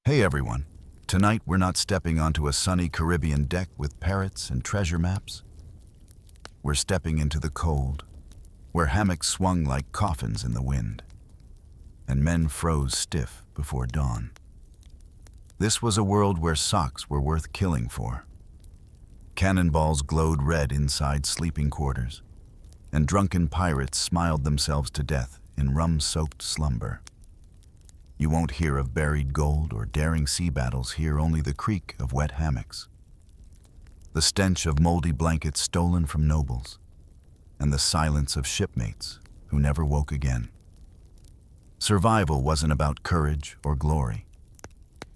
Hey everyone, tonight we're not stepping onto a sunny Caribbean deck with parrots and treasure maps. We're stepping into the cold, where hammocks swung like coffins in the wind, and men froze stiff before dawn. This was a world where socks were worth killing for. Cannonballs glowed red inside sleeping quarters, and drunken pirates smiled themselves to death in rum-soaked slumber. You won't hear of buried gold or daring sea battles, hear only the creak of wet hammocks, the stench of moldy blankets stolen from nobles, and the silence of shipmates who never woke again. Survival wasn't about courage or glory.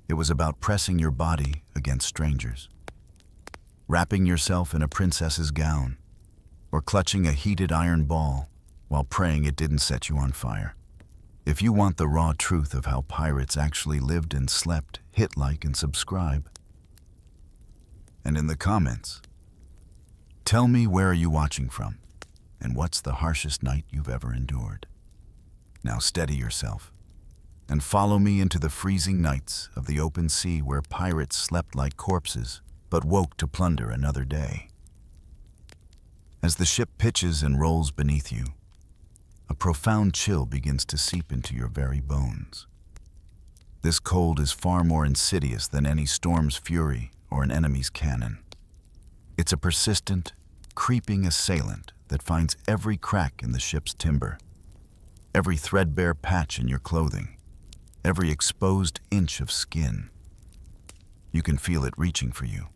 It was about pressing your body against strangers, wrapping yourself in a princess's gown, or clutching a heated iron ball while praying it didn't set you on fire. If you want the raw truth of how pirates actually lived and slept, hit like and subscribe. And in the comments, tell me, where are you watching from, and what's the harshest night you've ever endured? Now steady yourself and follow me into the freezing nights of the open sea, where pirates slept like corpses but woke to plunder another day. As the ship pitches and rolls beneath you, a profound chill begins to seep into your very bones. This cold is far more insidious than any storm's fury or an enemy's cannon. It's a persistent, creeping assailant that finds every crack in the ship's timber, every threadbare patch in your clothing, every exposed inch of skin. You can feel it reaching for you,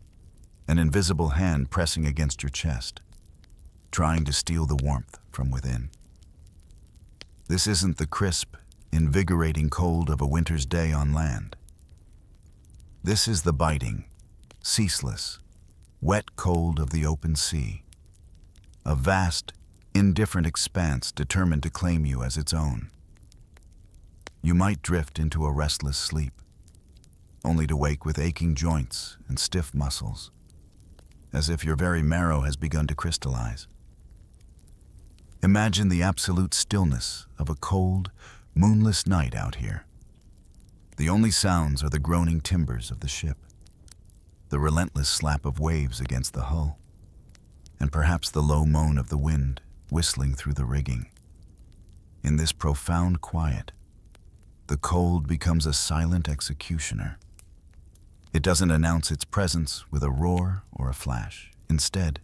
an invisible hand pressing against your chest, trying to steal the warmth from within. This isn't the crisp, invigorating cold of a winter's day on land. This is the biting, ceaseless, wet cold of the open sea, a vast, indifferent expanse determined to claim you as its own. You might drift into a restless sleep, only to wake with aching joints and stiff muscles, as if your very marrow has begun to crystallize. Imagine the absolute stillness of a cold, moonless night out here. The only sounds are the groaning timbers of the ship, the relentless slap of waves against the hull, and perhaps the low moan of the wind whistling through the rigging. In this profound quiet, the cold becomes a silent executioner. It doesn't announce its presence with a roar or a flash. Instead,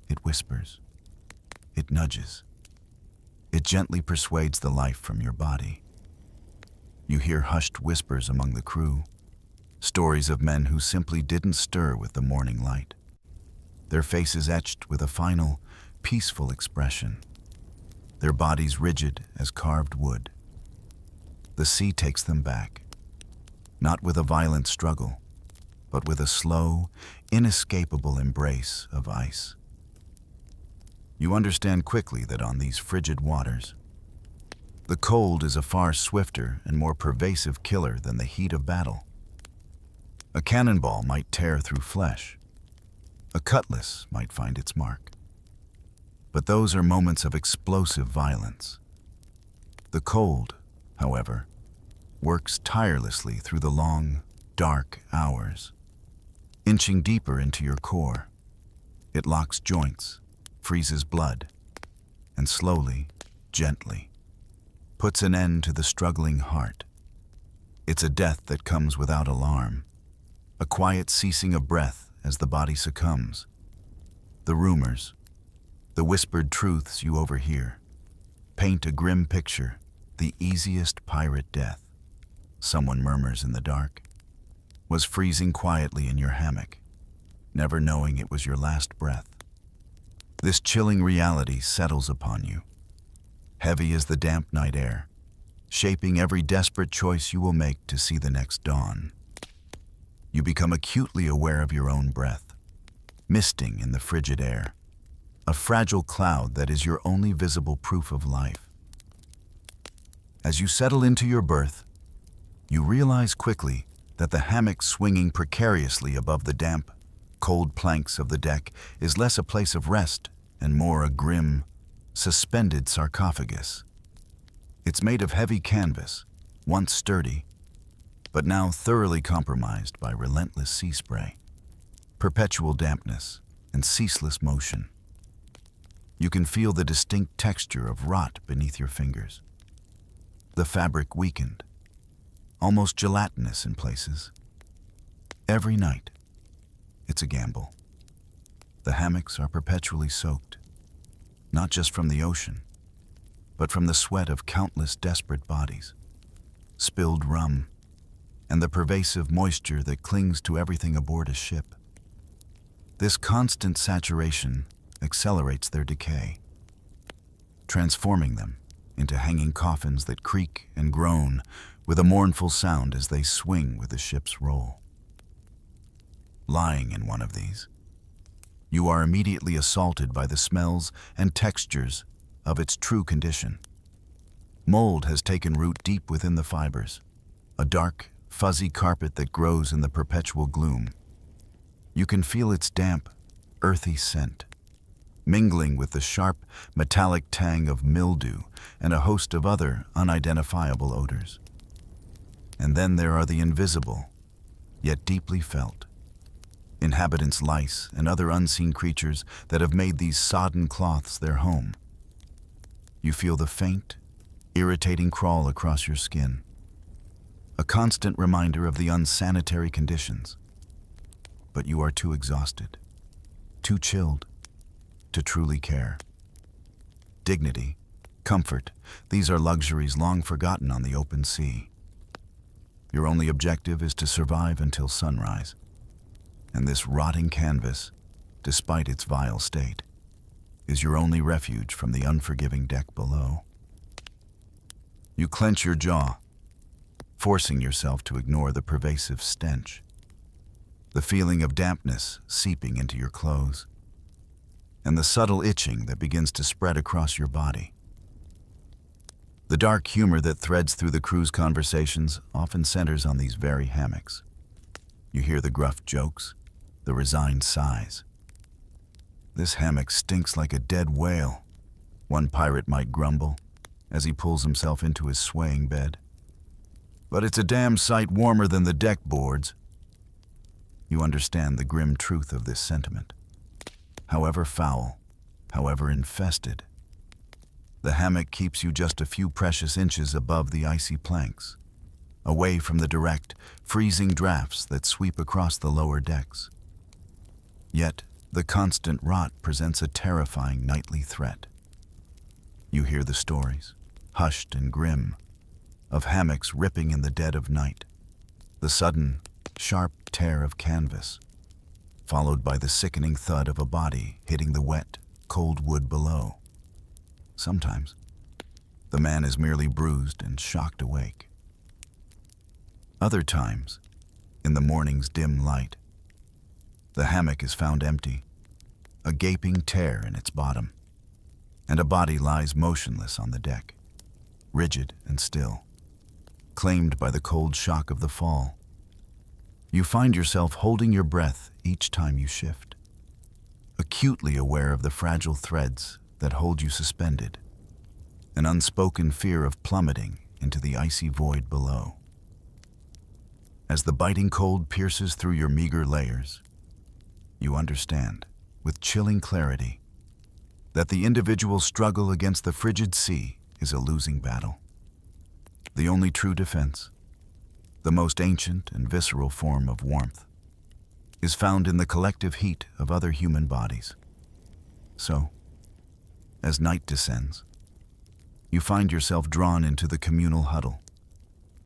it whispers. It nudges. It gently persuades the life from your body. You hear hushed whispers among the crew, stories of men who simply didn't stir with the morning light, their faces etched with a final, peaceful expression, their bodies rigid as carved wood. The sea takes them back, not with a violent struggle, but with a slow, inescapable embrace of ice. You understand quickly that on these frigid waters, the cold is a far swifter and more pervasive killer than the heat of battle. A cannonball might tear through flesh. A cutlass might find its mark. But those are moments of explosive violence. The cold, however, works tirelessly through the long, dark hours, inching deeper into your core. It locks joints, freezes blood, and slowly, gently, puts an end to the struggling heart. It's a death that comes without alarm, a quiet ceasing of breath as the body succumbs. The rumors, the whispered truths you overhear, paint a grim picture, the easiest pirate death, someone murmurs in the dark, was freezing quietly in your hammock, never knowing it was your last breath. This chilling reality settles upon you, heavy as the damp night air, shaping every desperate choice you will make to see the next dawn. You become acutely aware of your own breath, misting in the frigid air, a fragile cloud that is your only visible proof of life. As you settle into your berth, you realize quickly that the hammock swinging precariously above the damp, cold planks of the deck is less a place of rest and more a grim, suspended sarcophagus. It's made of heavy canvas, once sturdy, but now thoroughly compromised by relentless sea spray, perpetual dampness, and ceaseless motion. You can feel the distinct texture of rot beneath your fingers. The fabric weakened, almost gelatinous in places. Every night, it's a gamble. The hammocks are perpetually soaked, not just from the ocean, but from the sweat of countless desperate bodies, spilled rum, and the pervasive moisture that clings to everything aboard a ship. This constant saturation accelerates their decay, transforming them into hanging coffins that creak and groan with a mournful sound as they swing with the ship's roll. Lying in one of these, you are immediately assaulted by the smells and textures of its true condition. Mold has taken root deep within the fibers, a dark, fuzzy carpet that grows in the perpetual gloom. You can feel its damp, earthy scent, mingling with the sharp, metallic tang of mildew and a host of other unidentifiable odors. And then there are the invisible, yet deeply felt, inhabitants, lice, and other unseen creatures that have made these sodden cloths their home. You feel the faint, irritating crawl across your skin, a constant reminder of the unsanitary conditions. But you are too exhausted, too chilled, to truly care. Dignity, comfort, these are luxuries long forgotten on the open sea. Your only objective is to survive until sunrise. And this rotting canvas, despite its vile state, is your only refuge from the unforgiving deck below. You clench your jaw, forcing yourself to ignore the pervasive stench, the feeling of dampness seeping into your clothes, and the subtle itching that begins to spread across your body. The dark humor that threads through the crew's conversations often centers on these very hammocks. You hear the gruff jokes, the resigned sighs. "This hammock stinks like a dead whale," one pirate might grumble as he pulls himself into his swaying bed. "But it's a damn sight warmer than the deck boards." You understand the grim truth of this sentiment. However foul, however infested, the hammock keeps you just a few precious inches above the icy planks, away from the direct, freezing drafts that sweep across the lower decks. Yet, the constant rot presents a terrifying nightly threat. You hear the stories, hushed and grim, of hammocks ripping in the dead of night, the sudden, sharp tear of canvas, followed by the sickening thud of a body hitting the wet, cold wood below. Sometimes, the man is merely bruised and shocked awake. Other times, in the morning's dim light, the hammock is found empty, a gaping tear in its bottom, and a body lies motionless on the deck, rigid and still, claimed by the cold shock of the fall. You find yourself holding your breath each time you shift, acutely aware of the fragile threads that hold you suspended, an unspoken fear of plummeting into the icy void below. As the biting cold pierces through your meager layers, you understand, with chilling clarity, that the individual struggle against the frigid sea is a losing battle. The only true defense, the most ancient and visceral form of warmth, is found in the collective heat of other human bodies. So, as night descends, you find yourself drawn into the communal huddle,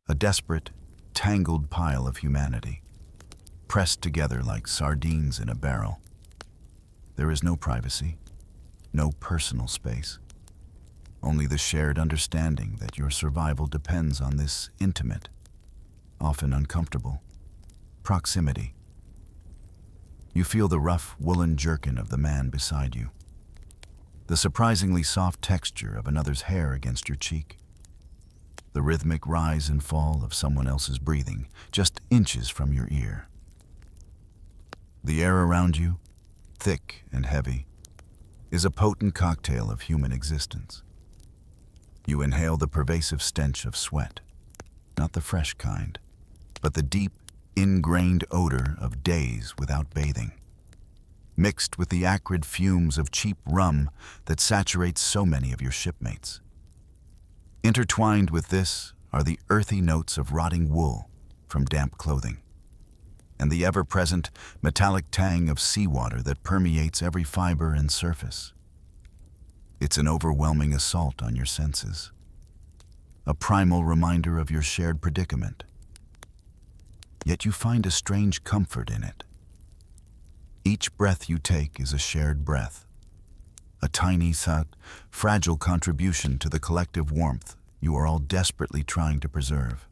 a desperate, tangled pile of humanity, pressed together like sardines in a barrel. There is no privacy, no personal space, only the shared understanding that your survival depends on this intimate, often uncomfortable, proximity. You feel the rough woolen jerkin of the man beside you, the surprisingly soft texture of another's hair against your cheek, the rhythmic rise and fall of someone else's breathing just inches from your ear. The air around you, thick and heavy, is a potent cocktail of human existence. You inhale the pervasive stench of sweat, not the fresh kind, but the deep, ingrained odor of days without bathing, mixed with the acrid fumes of cheap rum that saturates so many of your shipmates. Intertwined with this are the earthy notes of rotting wool from damp clothing, and the ever-present metallic tang of seawater that permeates every fiber and surface. It's an overwhelming assault on your senses, a primal reminder of your shared predicament. Yet you find a strange comfort in it. Each breath you take is a shared breath, a tiny, fragile contribution to the collective warmth you are all desperately trying to preserve.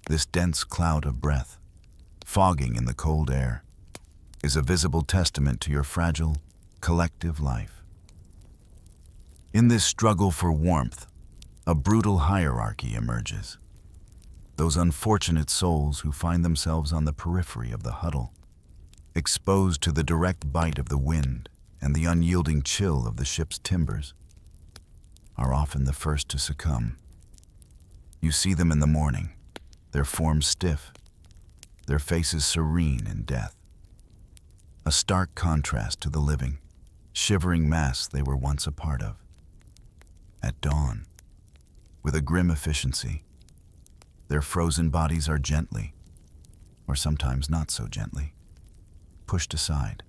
This dense cloud of breath, fogging in the cold air, is a visible testament to your fragile, collective life. In this struggle for warmth, a brutal hierarchy emerges. Those unfortunate souls who find themselves on the periphery of the huddle, exposed to the direct bite of the wind and the unyielding chill of the ship's timbers, are often the first to succumb. You see them in the morning, their forms stiff, their faces serene in death, a stark contrast to the living, shivering mass they were once a part of. At dawn, with a grim efficiency, their frozen bodies are gently, or sometimes not so gently, pushed aside,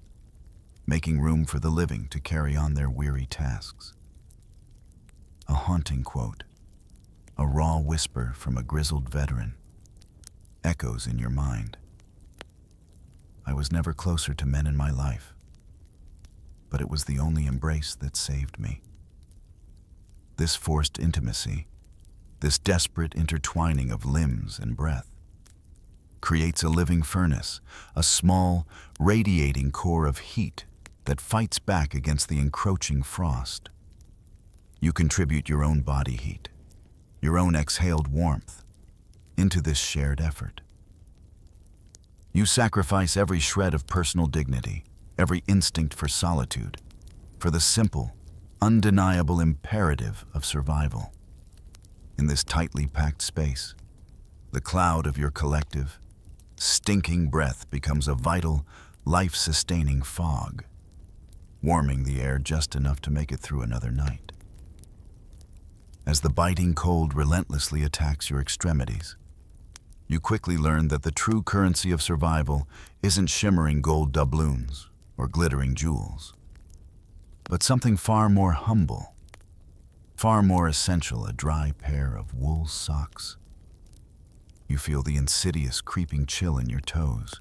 making room for the living to carry on their weary tasks. A haunting quote, a raw whisper from a grizzled veteran, echoes in your mind. I was never closer to men in my life, but it was the only embrace that saved me. This forced intimacy, this desperate intertwining of limbs and breath, creates a living furnace, a small, radiating core of heat that fights back against the encroaching frost. You contribute your own body heat, your own exhaled warmth, into this shared effort. You sacrifice every shred of personal dignity, every instinct for solitude, for the simple, undeniable imperative of survival. In this tightly packed space, the cloud of your collective, stinking breath becomes a vital, life-sustaining fog, warming the air just enough to make it through another night. As the biting cold relentlessly attacks your extremities, you quickly learn that the true currency of survival isn't shimmering gold doubloons or glittering jewels, but something far more humble, far more essential: a dry pair of wool socks. You feel the insidious creeping chill in your toes,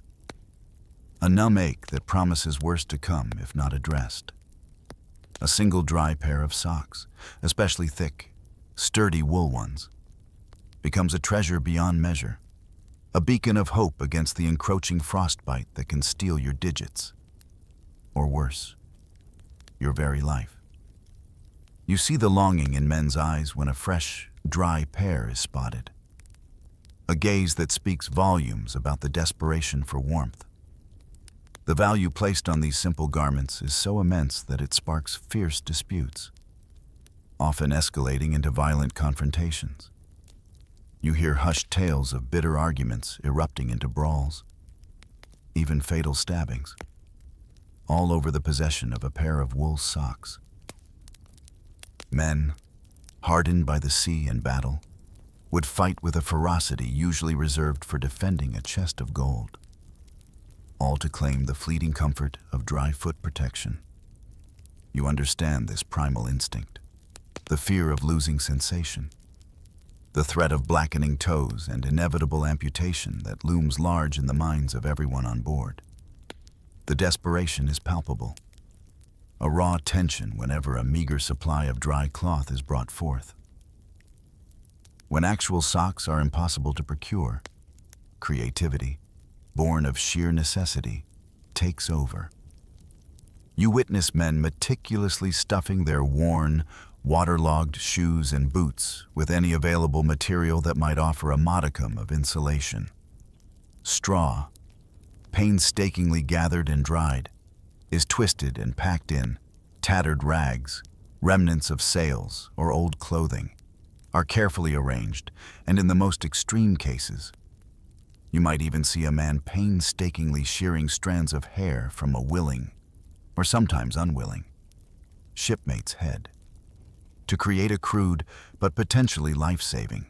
a numb ache that promises worse to come if not addressed. A single dry pair of socks, especially thick, sturdy wool ones, becomes a treasure beyond measure, a beacon of hope against the encroaching frostbite that can steal your digits, or worse, your very life. You see the longing in men's eyes when a fresh, dry pair is spotted, a gaze that speaks volumes about the desperation for warmth. The value placed on these simple garments is so immense that it sparks fierce disputes, often escalating into violent confrontations. You hear hushed tales of bitter arguments erupting into brawls, even fatal stabbings, all over the possession of a pair of wool socks. Men, hardened by the sea and battle, would fight with a ferocity usually reserved for defending a chest of gold, all to claim the fleeting comfort of dry foot protection. You understand this primal instinct, the fear of losing sensation, the threat of blackening toes and inevitable amputation that looms large in the minds of everyone on board. The desperation is palpable, a raw tension whenever a meager supply of dry cloth is brought forth. When actual socks are impossible to procure, creativity, born of sheer necessity, takes over. You witness men meticulously stuffing their worn, waterlogged shoes and boots with any available material that might offer a modicum of insulation. Straw, painstakingly gathered and dried, is twisted and packed in. Tattered rags, remnants of sails or old clothing, are carefully arranged, and in the most extreme cases, You might even see a man painstakingly shearing strands of hair from a willing, or sometimes unwilling, shipmate's head, to create a crude but potentially life-saving,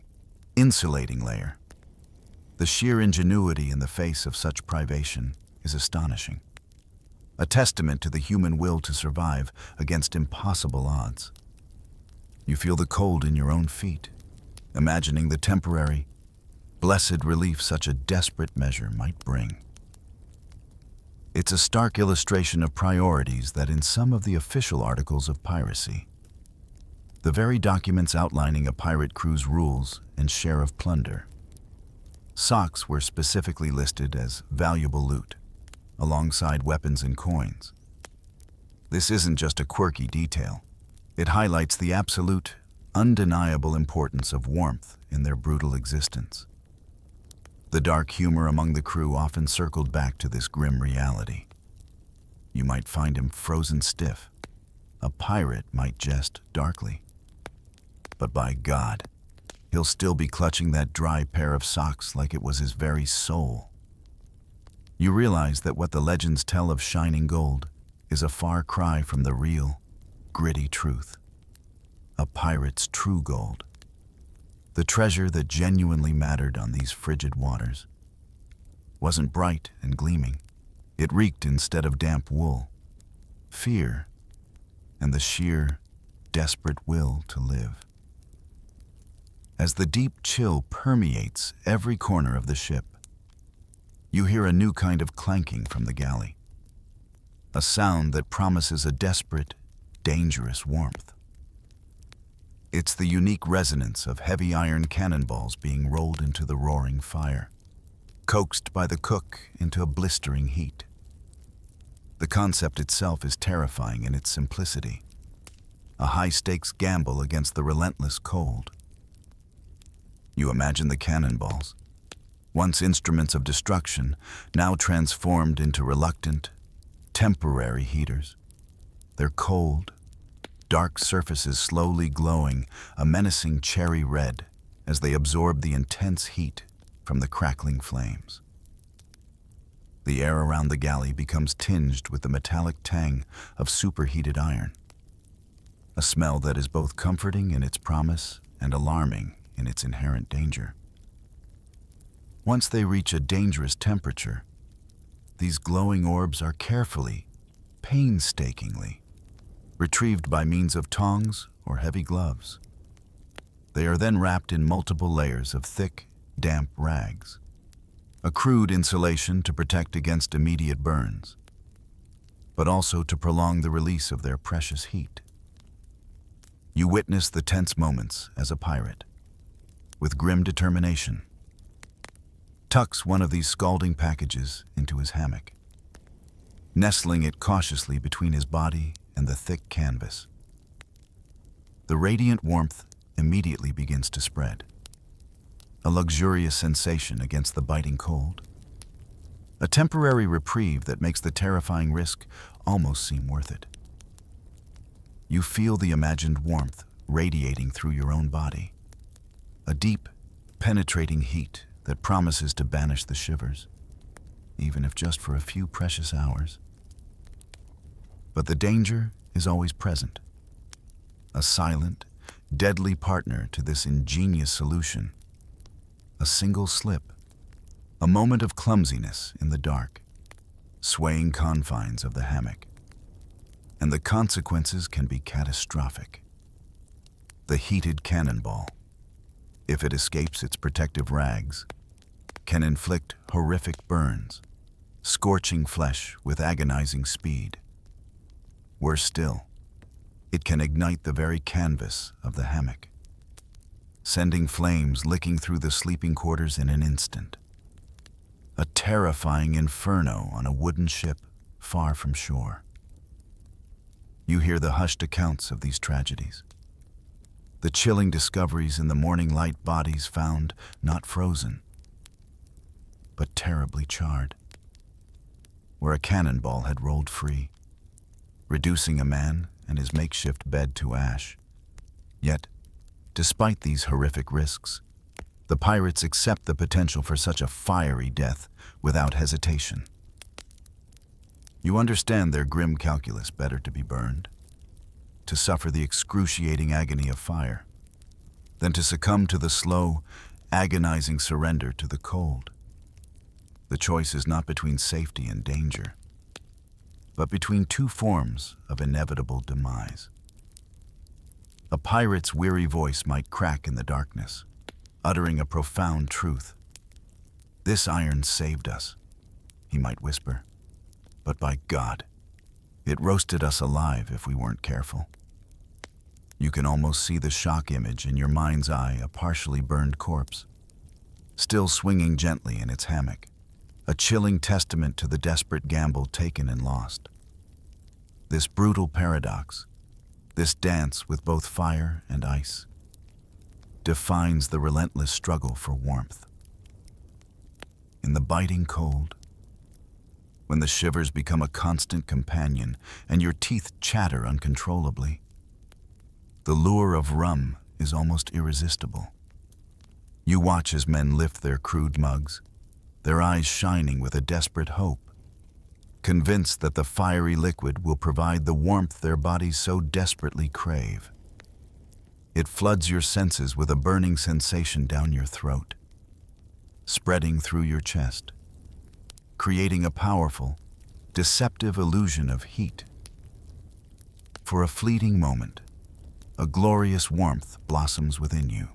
insulating layer. The sheer ingenuity in the face of such privation is astonishing, a testament to the human will to survive against impossible odds. You feel the cold in your own feet, imagining the temporary, blessed relief such a desperate measure might bring. It's a stark illustration of priorities that in some of the official articles of piracy, the very documents outlining a pirate crew's rules and share of plunder, socks were specifically listed as valuable loot, alongside weapons and coins. This isn't just a quirky detail. It highlights the absolute, undeniable importance of warmth in their brutal existence. The dark humor among the crew often circled back to this grim reality. You might find him frozen stiff. A pirate might jest darkly. But by God, he'll still be clutching that dry pair of socks like it was his very soul. You realize that what the legends tell of shining gold is a far cry from the real, gritty truth. A pirate's true gold. The treasure that genuinely mattered on these frigid waters wasn't bright and gleaming. It reeked instead of damp wool, fear, and the sheer, desperate will to live. As the deep chill permeates every corner of the ship, you hear a new kind of clanking from the galley, a sound that promises a desperate, dangerous warmth. It's the unique resonance of heavy iron cannonballs being rolled into the roaring fire, coaxed by the cook into a blistering heat. The concept itself is terrifying in its simplicity, a high-stakes gamble against the relentless cold. You imagine the cannonballs, once instruments of destruction, now transformed into reluctant, temporary heaters. Their cold, dark surfaces slowly glowing a menacing cherry red as they absorb the intense heat from the crackling flames. The air around the galley becomes tinged with the metallic tang of superheated iron, a smell that is both comforting in its promise and alarming in its inherent danger. Once they reach a dangerous temperature, these glowing orbs are carefully, painstakingly, retrieved by means of tongs or heavy gloves. They are then wrapped in multiple layers of thick, damp rags, a crude insulation to protect against immediate burns, but also to prolong the release of their precious heat. You witness the tense moments as a pirate, with grim determination, tucks one of these scalding packages into his hammock, nestling it cautiously between his body and the thick canvas. The radiant warmth immediately begins to spread, a luxurious sensation against the biting cold, a temporary reprieve that makes the terrifying risk almost seem worth it. You feel the imagined warmth radiating through your own body, a deep, penetrating heat that promises to banish the shivers, even if just for a few precious hours. But the danger is always present, a silent, deadly partner to this ingenious solution. A single slip, a moment of clumsiness in the dark, swaying confines of the hammock, and the consequences can be catastrophic. The heated cannonball, if it escapes its protective rags, can inflict horrific burns, scorching flesh with agonizing speed. Worse still, it can ignite the very canvas of the hammock, sending flames licking through the sleeping quarters in an instant. A terrifying inferno on a wooden ship far from shore. You hear the hushed accounts of these tragedies, the chilling discoveries in the morning light, bodies found not frozen, but terribly charred, where a cannonball had rolled free, reducing a man and his makeshift bed to ash. Yet, despite these horrific risks, The pirates accept the potential for such a fiery death without hesitation. You understand their grim calculus: better to be burned, to suffer the excruciating agony of fire, than to succumb to the slow, agonizing surrender to the cold. The choice is not between safety and danger, but between two forms of inevitable demise. A pirate's weary voice might crack in the darkness, uttering a profound truth. "This iron saved us," he might whisper, "but by God, it roasted us alive if we weren't careful." You can almost see the shock image in your mind's eye: a partially burned corpse, still swinging gently in its hammock, a chilling testament to the desperate gamble taken and lost. This brutal paradox, this dance with both fire and ice, defines the relentless struggle for warmth. In the biting cold, when the shivers become a constant companion and your teeth chatter uncontrollably, the lure of rum is almost irresistible. You watch as men lift their crude mugs, their eyes shining with a desperate hope, convinced that the fiery liquid will provide the warmth their bodies so desperately crave. It floods your senses with a burning sensation down your throat, spreading through your chest, creating a powerful, deceptive illusion of heat. For a fleeting moment, a glorious warmth blossoms within you,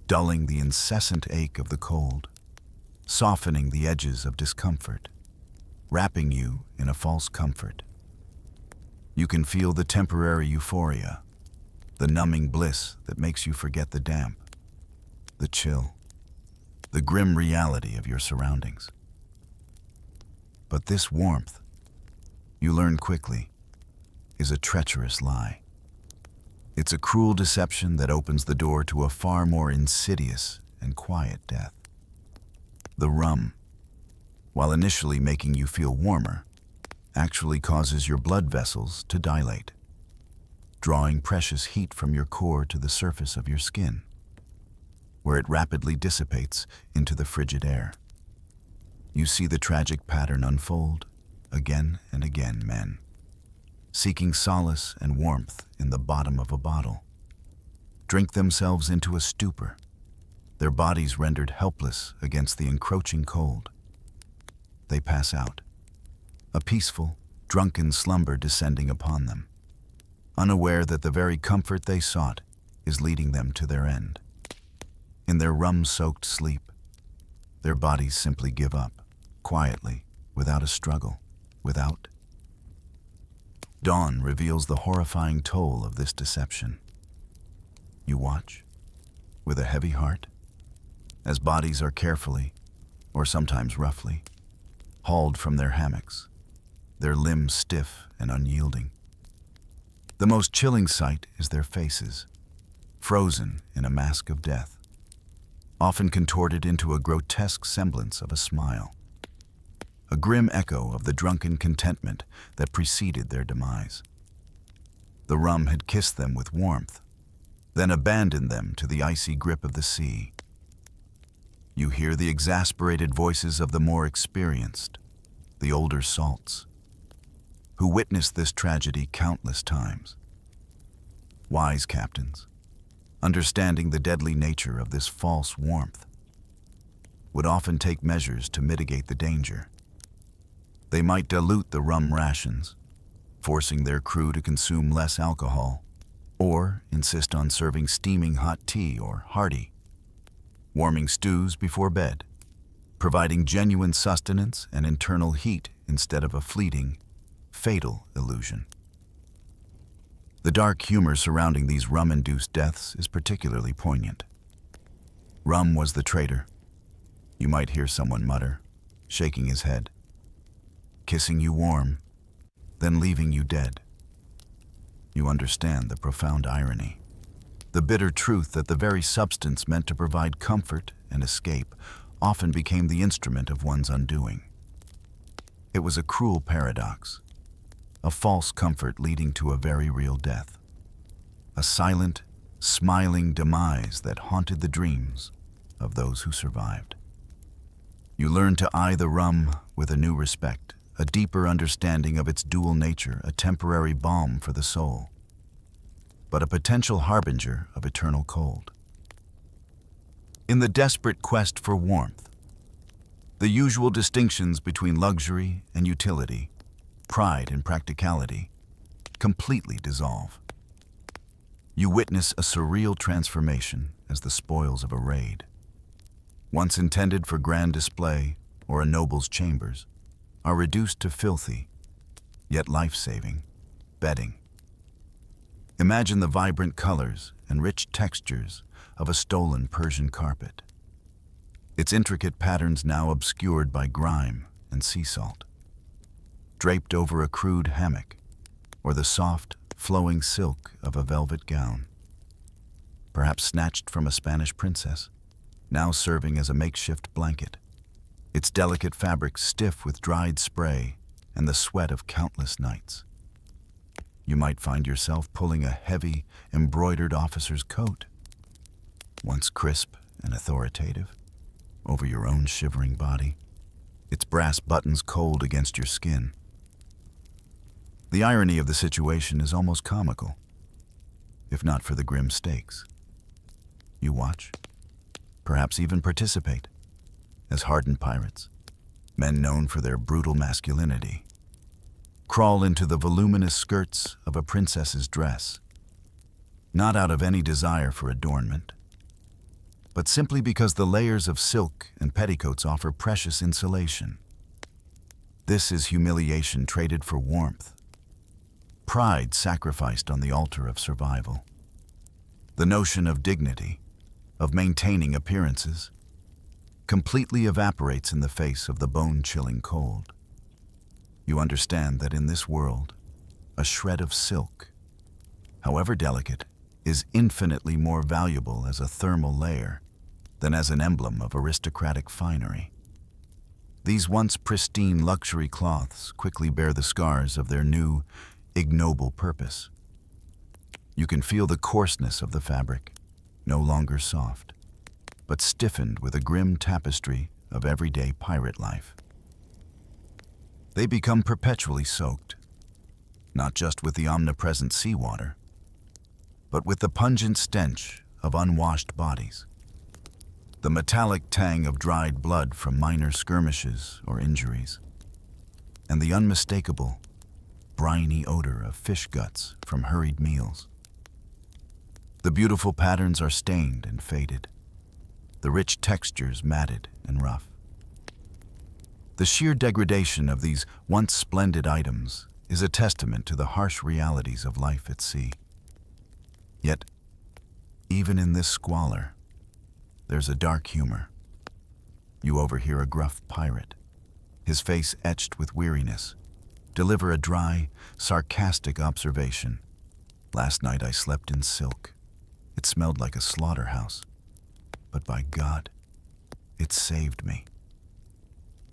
dulling the incessant ache of the cold, softening the edges of discomfort, wrapping you in a false comfort. You can feel the temporary euphoria, the numbing bliss that makes you forget the damp, the chill, the grim reality of your surroundings. But this warmth, you learn quickly, is a treacherous lie. It's a cruel deception that opens the door to a far more insidious and quiet death. The rum, while initially making you feel warmer, actually causes your blood vessels to dilate, drawing precious heat from your core to the surface of your skin, where it rapidly dissipates into the frigid air. You see the tragic pattern unfold again and again: men seeking solace and warmth in the bottom of a bottle, drink themselves into a stupor, their bodies rendered helpless against the encroaching cold. They pass out, a peaceful, drunken slumber descending upon them, unaware that the very comfort they sought is leading them to their end. In their rum-soaked sleep, their bodies simply give up, quietly, without a struggle, without. Dawn reveals the horrifying toll of this deception. You watch, with a heavy heart, as bodies are carefully, or sometimes roughly, hauled from their hammocks, their limbs stiff and unyielding. The most chilling sight is their faces, frozen in a mask of death, often contorted into a grotesque semblance of a smile, a grim echo of the drunken contentment that preceded their demise. The rum had kissed them with warmth, then abandoned them to the icy grip of the sea. You hear the exasperated voices of the more experienced, the older salts, who witnessed this tragedy countless times. Wise captains, understanding the deadly nature of this false warmth, would often take measures to mitigate the danger. They might dilute the rum rations, forcing their crew to consume less alcohol, or insist on serving steaming hot tea or hearty, warming stews before bed, providing genuine sustenance and internal heat instead of a fleeting, fatal illusion. The dark humor surrounding these rum-induced deaths is particularly poignant. Rum was the traitor, you might hear someone mutter, shaking his head, kissing you warm, then leaving you dead. You understand the profound irony, the bitter truth that the very substance meant to provide comfort and escape often became the instrument of one's undoing. It was a cruel paradox, a false comfort leading to a very real death, a silent, smiling demise that haunted the dreams of those who survived. You learn to eye the rum with a new respect, a deeper understanding of its dual nature, a temporary balm for the soul, but a potential harbinger of eternal cold. In the desperate quest for warmth, the usual distinctions between luxury and utility, pride and practicality, completely dissolve. You witness a surreal transformation as the spoils of a raid, once intended for grand display or a noble's chambers, are reduced to filthy, yet life-saving, bedding. Imagine the vibrant colors and rich textures of a stolen Persian carpet, its intricate patterns now obscured by grime and sea salt. Draped over a crude hammock, or the soft, flowing silk of a velvet gown, perhaps snatched from a Spanish princess, now serving as a makeshift blanket, its delicate fabric stiff with dried spray and the sweat of countless nights. You might find yourself pulling a heavy, embroidered officer's coat, once crisp and authoritative, over your own shivering body, its brass buttons cold against your skin. The irony of the situation is almost comical, if not for the grim stakes. You watch, perhaps even participate, as hardened pirates, men known for their brutal masculinity, crawl into the voluminous skirts of a princess's dress, not out of any desire for adornment, but simply because the layers of silk and petticoats offer precious insulation. This is humiliation traded for warmth, pride sacrificed on the altar of survival. The notion of dignity, of maintaining appearances, completely evaporates in the face of the bone-chilling cold. You understand that in this world, a shred of silk, however delicate, is infinitely more valuable as a thermal layer than as an emblem of aristocratic finery. These once pristine luxury cloths quickly bear the scars of their new, ignoble purpose. You can feel the coarseness of the fabric, no longer soft, but stiffened with a grim tapestry of everyday pirate life. They become perpetually soaked, not just with the omnipresent seawater, but with the pungent stench of unwashed bodies, the metallic tang of dried blood from minor skirmishes or injuries, and the unmistakable, briny odor of fish guts from hurried meals. The beautiful patterns are stained and faded, the rich textures matted and rough. The sheer degradation of these once splendid items is a testament to the harsh realities of life at sea. Yet, even in this squalor, there's a dark humor. You overhear a gruff pirate, his face etched with weariness, deliver a dry, sarcastic observation. "Last night I slept in silk. It smelled like a slaughterhouse. But by God, it saved me."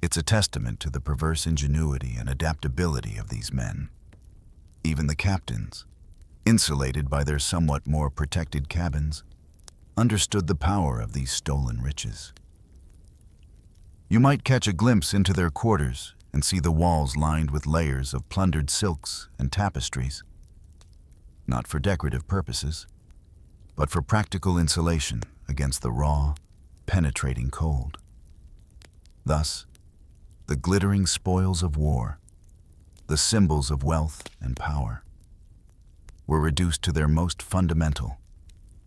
It's a testament to the perverse ingenuity and adaptability of these men. Even the captains, insulated by their somewhat more protected cabins, understood the power of these stolen riches. You might catch a glimpse into their quarters and see the walls lined with layers of plundered silks and tapestries, not for decorative purposes, but for practical insulation against the raw, penetrating cold. Thus, the glittering spoils of war, the symbols of wealth and power, were reduced to their most fundamental,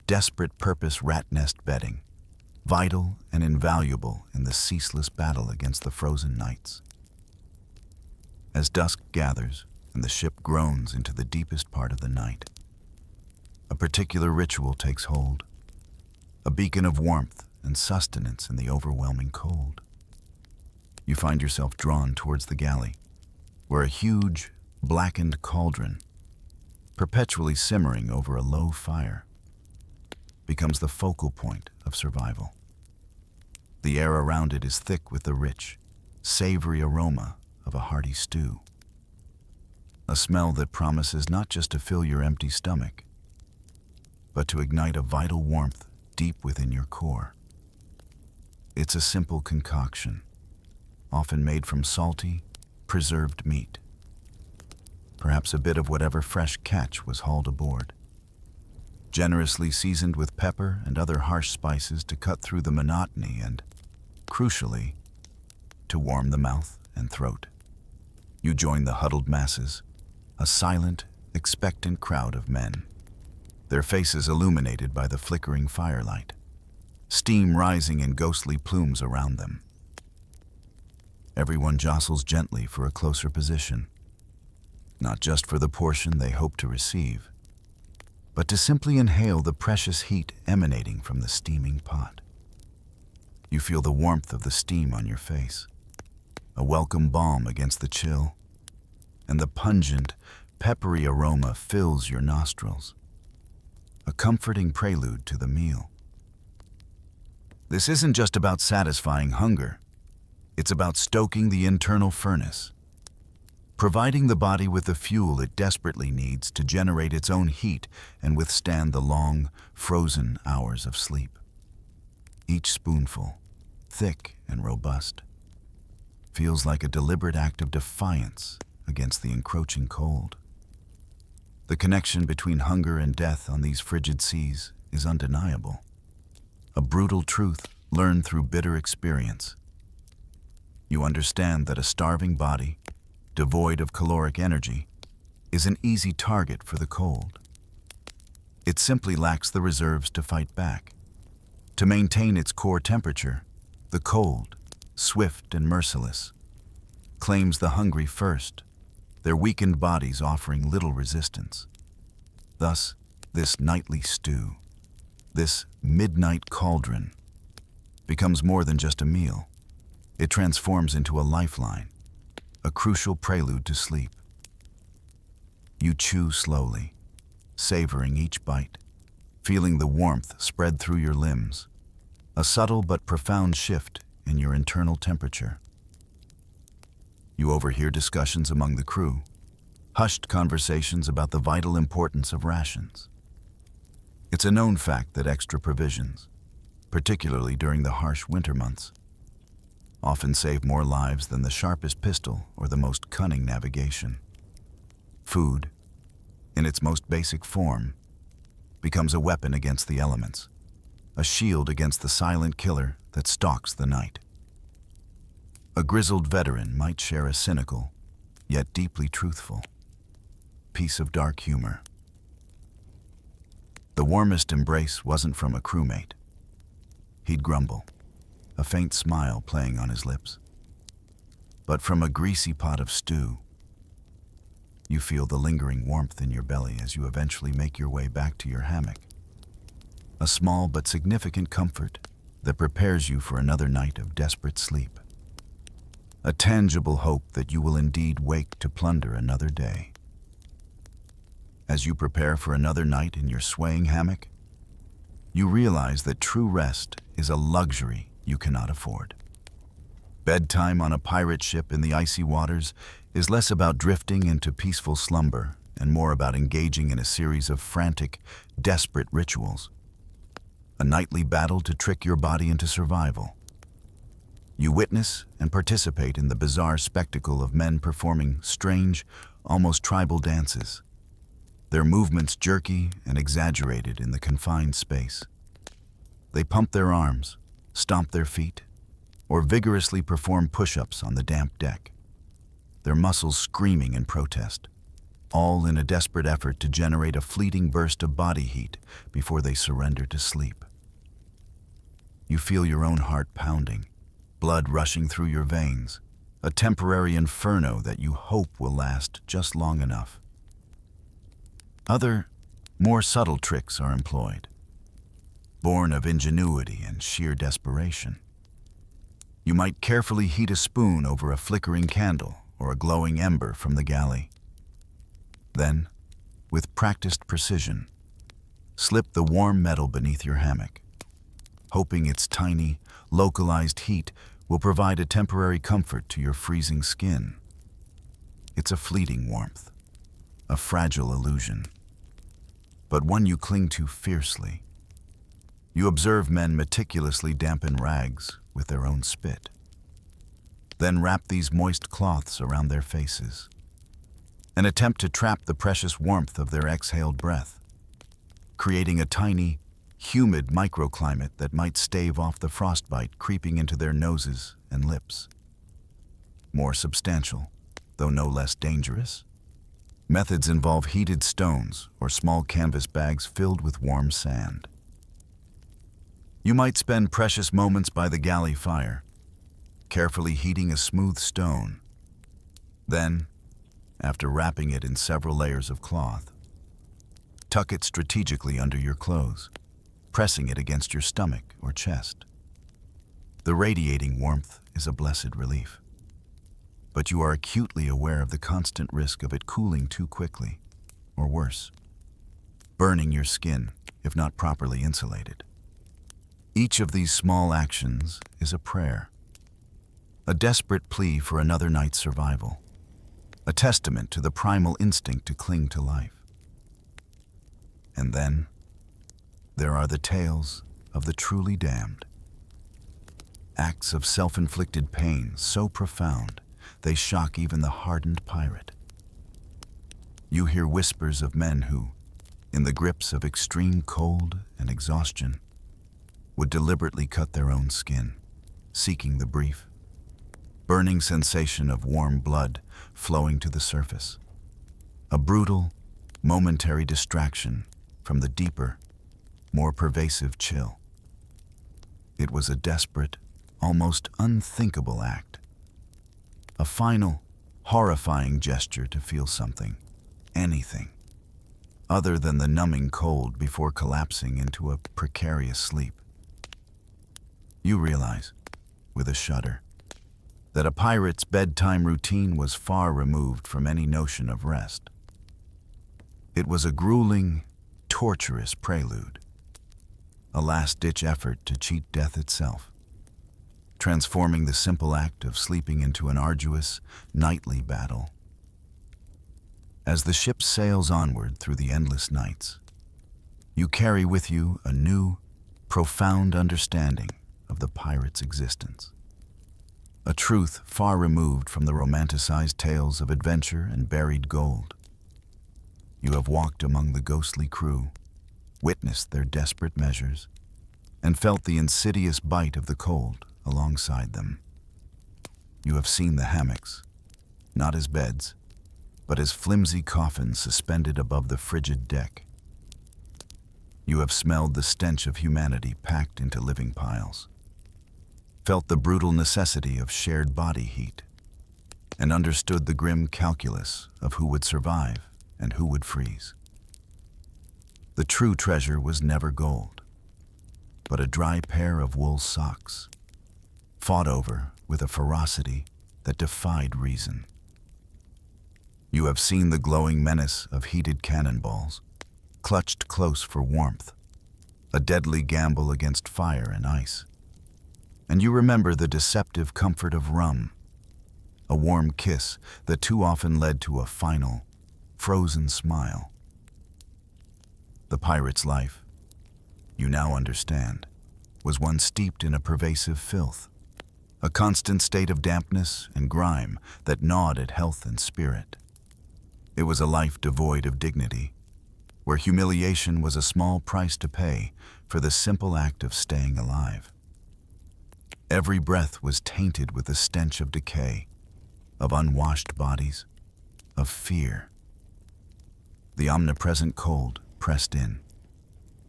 desperate purpose rat nest bedding, vital and invaluable in the ceaseless battle against the frozen nights. As dusk gathers and the ship groans into the deepest part of the night, a particular ritual takes hold, a beacon of warmth and sustenance in the overwhelming cold. You find yourself drawn towards the galley, where a huge, blackened cauldron, perpetually simmering over a low fire, becomes the focal point of survival. The air around it is thick with the rich, savory aroma of a hearty stew, a smell that promises not just to fill your empty stomach, but to ignite a vital warmth deep within your core. It's a simple concoction, often made from salty, preserved meat. Perhaps a bit of whatever fresh catch was hauled aboard. Generously seasoned with pepper and other harsh spices to cut through the monotony and, crucially, to warm the mouth and throat. You join the huddled masses, a silent, expectant crowd of men, their faces illuminated by the flickering firelight, steam rising in ghostly plumes around them. Everyone jostles gently for a closer position, not just for the portion they hope to receive, but to simply inhale the precious heat emanating from the steaming pot. You feel the warmth of the steam on your face, a welcome balm against the chill, and the pungent, peppery aroma fills your nostrils, a comforting prelude to the meal. This isn't just about satisfying hunger. It's about stoking the internal furnace, providing the body with the fuel it desperately needs to generate its own heat and withstand the long, frozen hours of sleep. Each spoonful, thick and robust, feels like a deliberate act of defiance against the encroaching cold. The connection between hunger and death on these frigid seas is undeniable, a brutal truth learned through bitter experience. You understand that a starving body, devoid of caloric energy, is an easy target for the cold. It simply lacks the reserves to fight back. To maintain its core temperature, the cold, swift and merciless, claims the hungry first, their weakened bodies offering little resistance. Thus, this nightly stew, this midnight cauldron, becomes more than just a meal. It transforms into a lifeline, a crucial prelude to sleep. You chew slowly, savoring each bite, feeling the warmth spread through your limbs, a subtle but profound shift in your internal temperature. You overhear discussions among the crew, hushed conversations about the vital importance of rations. It's a known fact that extra provisions, particularly during the harsh winter months, often save more lives than the sharpest pistol or the most cunning navigation. Food, in its most basic form, becomes a weapon against the elements, a shield against the silent killer that stalks the night. A grizzled veteran might share a cynical, yet deeply truthful, piece of dark humor. The warmest embrace wasn't from a crewmate. He'd grumble, a faint smile playing on his lips, but from a greasy pot of stew. You feel the lingering warmth in your belly as you eventually make your way back to your hammock. A small but significant comfort that prepares you for another night of desperate sleep. A tangible hope that you will indeed wake to plunder another day. As you prepare for another night in your swaying hammock, you realize that true rest is a luxury you cannot afford. Bedtime on a pirate ship in the icy waters is less about drifting into peaceful slumber and more about engaging in a series of frantic, desperate rituals. A nightly battle to trick your body into survival. You witness and participate in the bizarre spectacle of men performing strange, almost tribal dances, their movements jerky and exaggerated in the confined space. They pump their arms, stomp their feet, or vigorously perform push-ups on the damp deck, their muscles screaming in protest, all in a desperate effort to generate a fleeting burst of body heat before they surrender to sleep. You feel your own heart pounding, blood rushing through your veins, a temporary inferno that you hope will last just long enough. Other, more subtle tricks are employed, born of ingenuity and sheer desperation. You might carefully heat a spoon over a flickering candle or a glowing ember from the galley. Then, with practiced precision, slip the warm metal beneath your hammock, hoping its tiny, localized heat will provide a temporary comfort to your freezing skin. It's a fleeting warmth, a fragile illusion, but one you cling to fiercely. You observe men meticulously dampen rags with their own spit. Then wrap these moist cloths around their faces and attempt to trap the precious warmth of their exhaled breath, creating a tiny, humid microclimate that might stave off the frostbite creeping into their noses and lips. More substantial, though no less dangerous, methods involve heated stones or small canvas bags filled with warm sand. You might spend precious moments by the galley fire, carefully heating a smooth stone. Then, after wrapping it in several layers of cloth, tuck it strategically under your clothes, pressing it against your stomach or chest. The radiating warmth is a blessed relief, but you are acutely aware of the constant risk of it cooling too quickly, or worse, burning your skin if not properly insulated. Each of these small actions is a prayer, a desperate plea for another night's survival, a testament to the primal instinct to cling to life. And then, there are the tales of the truly damned. Acts of self-inflicted pain so profound they shock even the hardened pirate. You hear whispers of men who, in the grips of extreme cold and exhaustion, would deliberately cut their own skin, seeking the brief, burning sensation of warm blood flowing to the surface. A brutal, momentary distraction from the deeper, more pervasive chill. It was a desperate, almost unthinkable act. A final, horrifying gesture to feel something, anything, other than the numbing cold before collapsing into a precarious sleep. You realize, with a shudder, that a pirate's bedtime routine was far removed from any notion of rest. It was a grueling, torturous prelude, a last-ditch effort to cheat death itself, transforming the simple act of sleeping into an arduous, nightly battle. As the ship sails onward through the endless nights, you carry with you a new, profound understanding of the pirate's existence. A truth far removed from the romanticized tales of adventure and buried gold. You have walked among the ghostly crew, witnessed their desperate measures, and felt the insidious bite of the cold alongside them. You have seen the hammocks, not as beds, but as flimsy coffins suspended above the frigid deck. You have smelled the stench of humanity packed into living piles, felt the brutal necessity of shared body heat, and understood the grim calculus of who would survive and who would freeze. The true treasure was never gold, but a dry pair of wool socks, fought over with a ferocity that defied reason. You have seen the glowing menace of heated cannonballs, clutched close for warmth, a deadly gamble against fire and ice. And you remember the deceptive comfort of rum, a warm kiss that too often led to a final, frozen smile. The pirate's life, you now understand, was one steeped in a pervasive filth, a constant state of dampness and grime that gnawed at health and spirit. It was a life devoid of dignity, where humiliation was a small price to pay for the simple act of staying alive. Every breath was tainted with the stench of decay, of unwashed bodies, of fear. The omnipresent cold pressed in,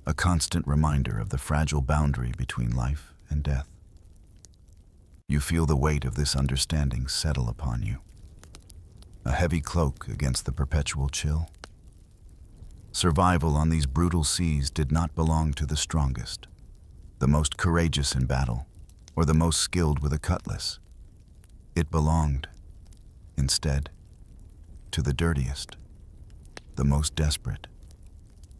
a constant reminder of the fragile boundary between life and death. You feel the weight of this understanding settle upon you, a heavy cloak against the perpetual chill. Survival on these brutal seas did not belong to the strongest, the most courageous in battle, or the most skilled with a cutlass. It belonged, instead, to the dirtiest, the most desperate,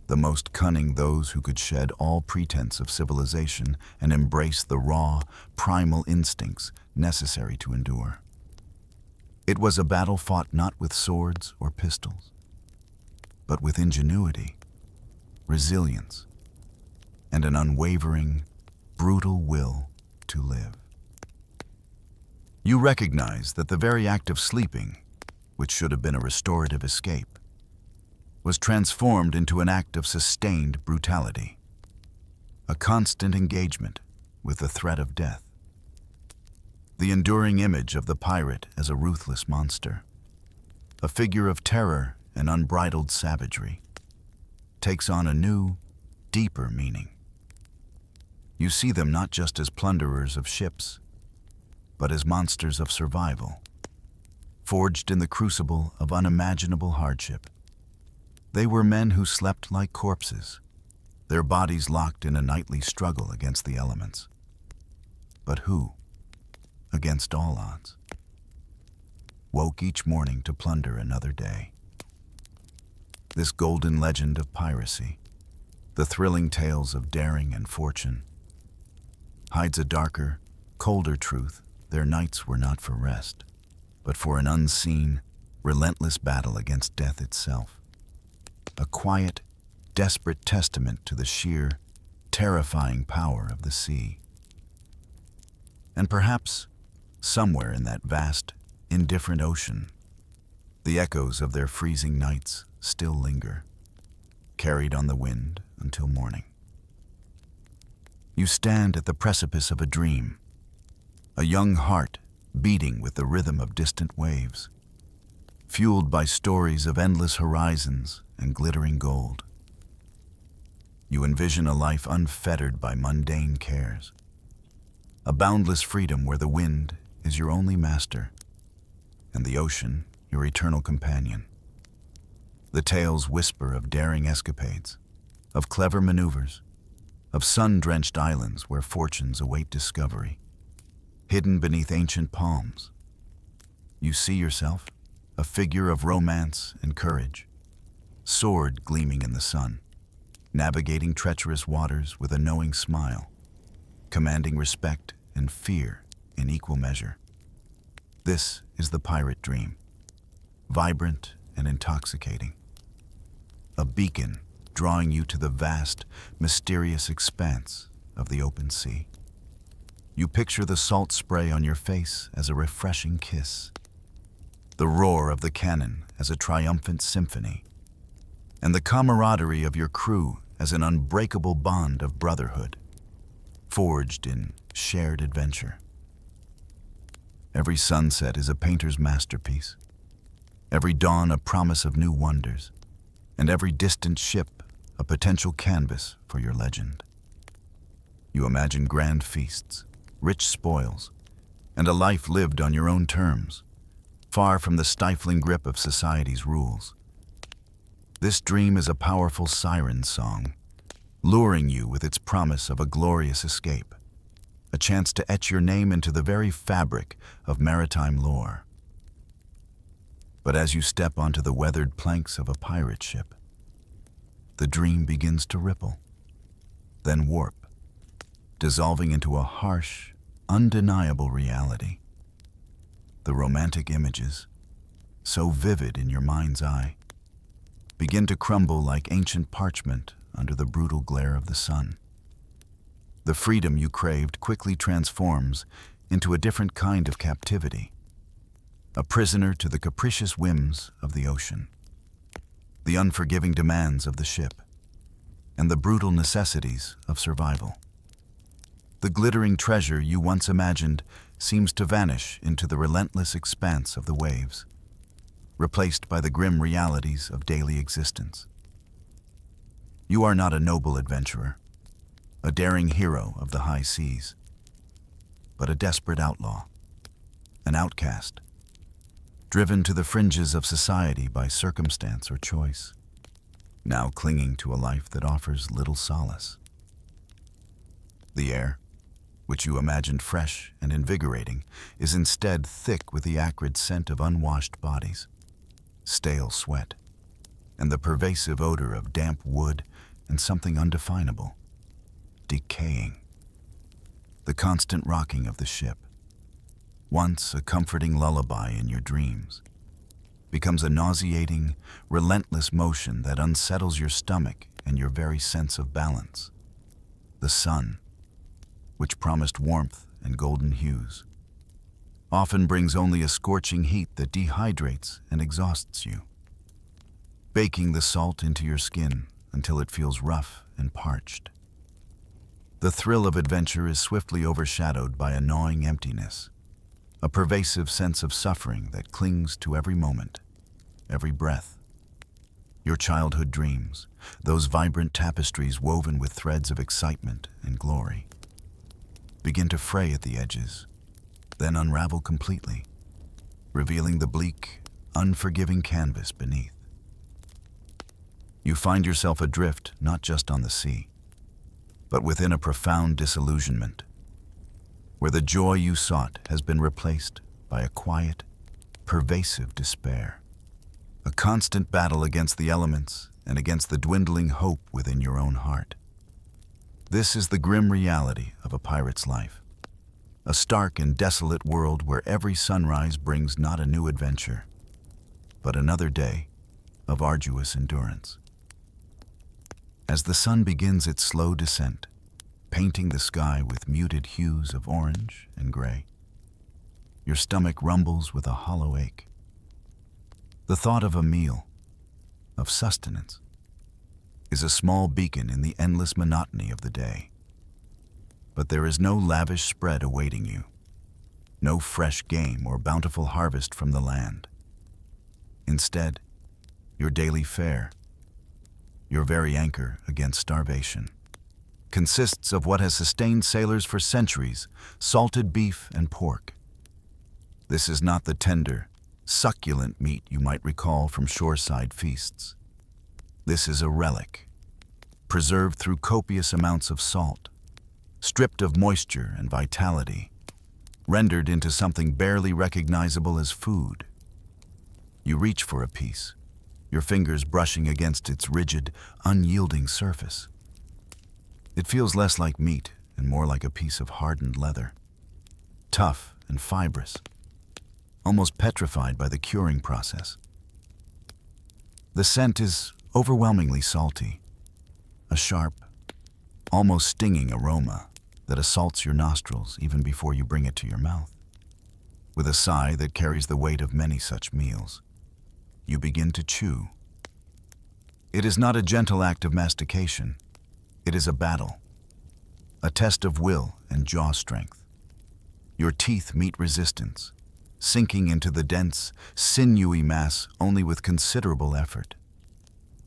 the most cunning, those who could shed all pretense of civilization and embrace the raw, primal instincts necessary to endure. It was a battle fought not with swords or pistols, but with ingenuity, resilience, and an unwavering, brutal will to live. You recognize that the very act of sleeping, which should have been a restorative escape, was transformed into an act of sustained brutality, a constant engagement with the threat of death. The enduring image of the pirate as a ruthless monster, a figure of terror and unbridled savagery, takes on a new, deeper meaning. You see them not just as plunderers of ships, but as monsters of survival, forged in the crucible of unimaginable hardship. They were men who slept like corpses, their bodies locked in a nightly struggle against the elements. But who, against all odds, woke each morning to plunder another day? This golden legend of piracy, the thrilling tales of daring and fortune, hides a darker, colder truth. Their nights were not for rest, but for an unseen, relentless battle against death itself. A quiet, desperate testament to the sheer, terrifying power of the sea. And perhaps, somewhere in that vast, indifferent ocean, the echoes of their freezing nights still linger, carried on the wind until morning. You stand at the precipice of a dream, a young heart beating with the rhythm of distant waves, fueled by stories of endless horizons and glittering gold. You envision a life unfettered by mundane cares, a boundless freedom where the wind is your only master and the ocean your eternal companion. The tales whisper of daring escapades, of clever maneuvers, of sun-drenched islands where fortunes await discovery. Hidden beneath ancient palms, you see yourself, a figure of romance and courage, sword gleaming in the sun, navigating treacherous waters with a knowing smile, commanding respect and fear in equal measure. This is the pirate dream, vibrant and intoxicating, a beacon drawing you to the vast, mysterious expanse of the open sea. You picture the salt spray on your face as a refreshing kiss, the roar of the cannon as a triumphant symphony, and the camaraderie of your crew as an unbreakable bond of brotherhood, forged in shared adventure. Every sunset is a painter's masterpiece, every dawn a promise of new wonders, and every distant ship a potential canvas for your legend. You imagine grand feasts, rich spoils, and a life lived on your own terms, far from the stifling grip of society's rules. This dream is a powerful siren song, luring you with its promise of a glorious escape, a chance to etch your name into the very fabric of maritime lore. But as you step onto the weathered planks of a pirate ship, the dream begins to ripple, then warp, dissolving into a harsh, undeniable reality. The romantic images, so vivid in your mind's eye, begin to crumble like ancient parchment under the brutal glare of the sun. The freedom you craved quickly transforms into a different kind of captivity, a prisoner to the capricious whims of the ocean, the unforgiving demands of the ship, and the brutal necessities of survival. The glittering treasure you once imagined seems to vanish into the relentless expanse of the waves, replaced by the grim realities of daily existence. You are not a noble adventurer, a daring hero of the high seas, but a desperate outlaw, an outcast, driven to the fringes of society by circumstance or choice, now clinging to a life that offers little solace. The air, which you imagined fresh and invigorating, is instead thick with the acrid scent of unwashed bodies, stale sweat, and the pervasive odor of damp wood and something undefinable, decaying. The constant rocking of the ship, once a comforting lullaby in your dreams, becomes a nauseating, relentless motion that unsettles your stomach and your very sense of balance. The sun, which promised warmth and golden hues, often brings only a scorching heat that dehydrates and exhausts you, baking the salt into your skin until it feels rough and parched. The thrill of adventure is swiftly overshadowed by a gnawing emptiness, a pervasive sense of suffering that clings to every moment, every breath. Your childhood dreams, those vibrant tapestries woven with threads of excitement and glory, begin to fray at the edges, then unravel completely, revealing the bleak, unforgiving canvas beneath. You find yourself adrift not just on the sea, but within a profound disillusionment, where the joy you sought has been replaced by a quiet, pervasive despair. A constant battle against the elements and against the dwindling hope within your own heart. This is the grim reality of a pirate's life. A stark and desolate world where every sunrise brings not a new adventure, but another day of arduous endurance. As the sun begins its slow descent, painting the sky with muted hues of orange and gray, your stomach rumbles with a hollow ache. The thought of a meal, of sustenance, is a small beacon in the endless monotony of the day. But there is no lavish spread awaiting you, no fresh game or bountiful harvest from the land. Instead, your daily fare, your very anchor against starvation, consists of what has sustained sailors for centuries: salted beef and pork. This is not the tender, succulent meat you might recall from shoreside feasts. This is a relic, preserved through copious amounts of salt, stripped of moisture and vitality, rendered into something barely recognizable as food. You reach for a piece, your fingers brushing against its rigid, unyielding surface. It feels less like meat and more like a piece of hardened leather, tough and fibrous, almost petrified by the curing process. The scent is overwhelmingly salty, a sharp, almost stinging aroma that assaults your nostrils even before you bring it to your mouth. With a sigh that carries the weight of many such meals, you begin to chew. It is not a gentle act of mastication. It is a battle, a test of will and jaw strength. Your teeth meet resistance, sinking into the dense, sinewy mass only with considerable effort.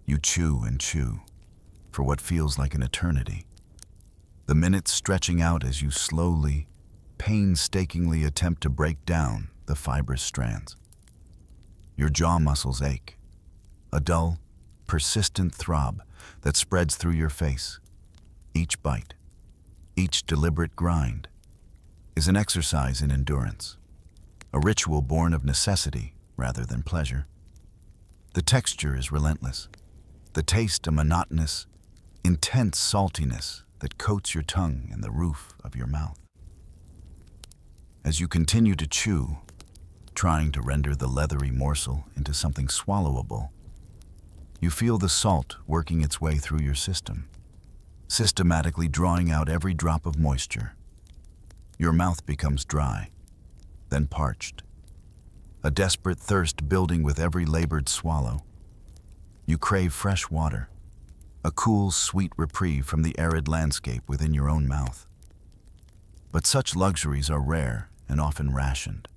You chew and chew for what feels like an eternity, the minutes stretching out as you slowly, painstakingly attempt to break down the fibrous strands. Your jaw muscles ache, a dull, persistent throb that spreads through your face. Each bite, each deliberate grind, is an exercise in endurance, a ritual born of necessity rather than pleasure. The texture is relentless, the taste a monotonous, intense saltiness that coats your tongue and the roof of your mouth. As you continue to chew, trying to render the leathery morsel into something swallowable, you feel the salt working its way through your system, systematically drawing out every drop of moisture. Your mouth becomes dry, then parched, a desperate thirst building with every labored swallow. You crave fresh water, a cool, sweet reprieve from the arid landscape within your own mouth. But such luxuries are rare and often rationed,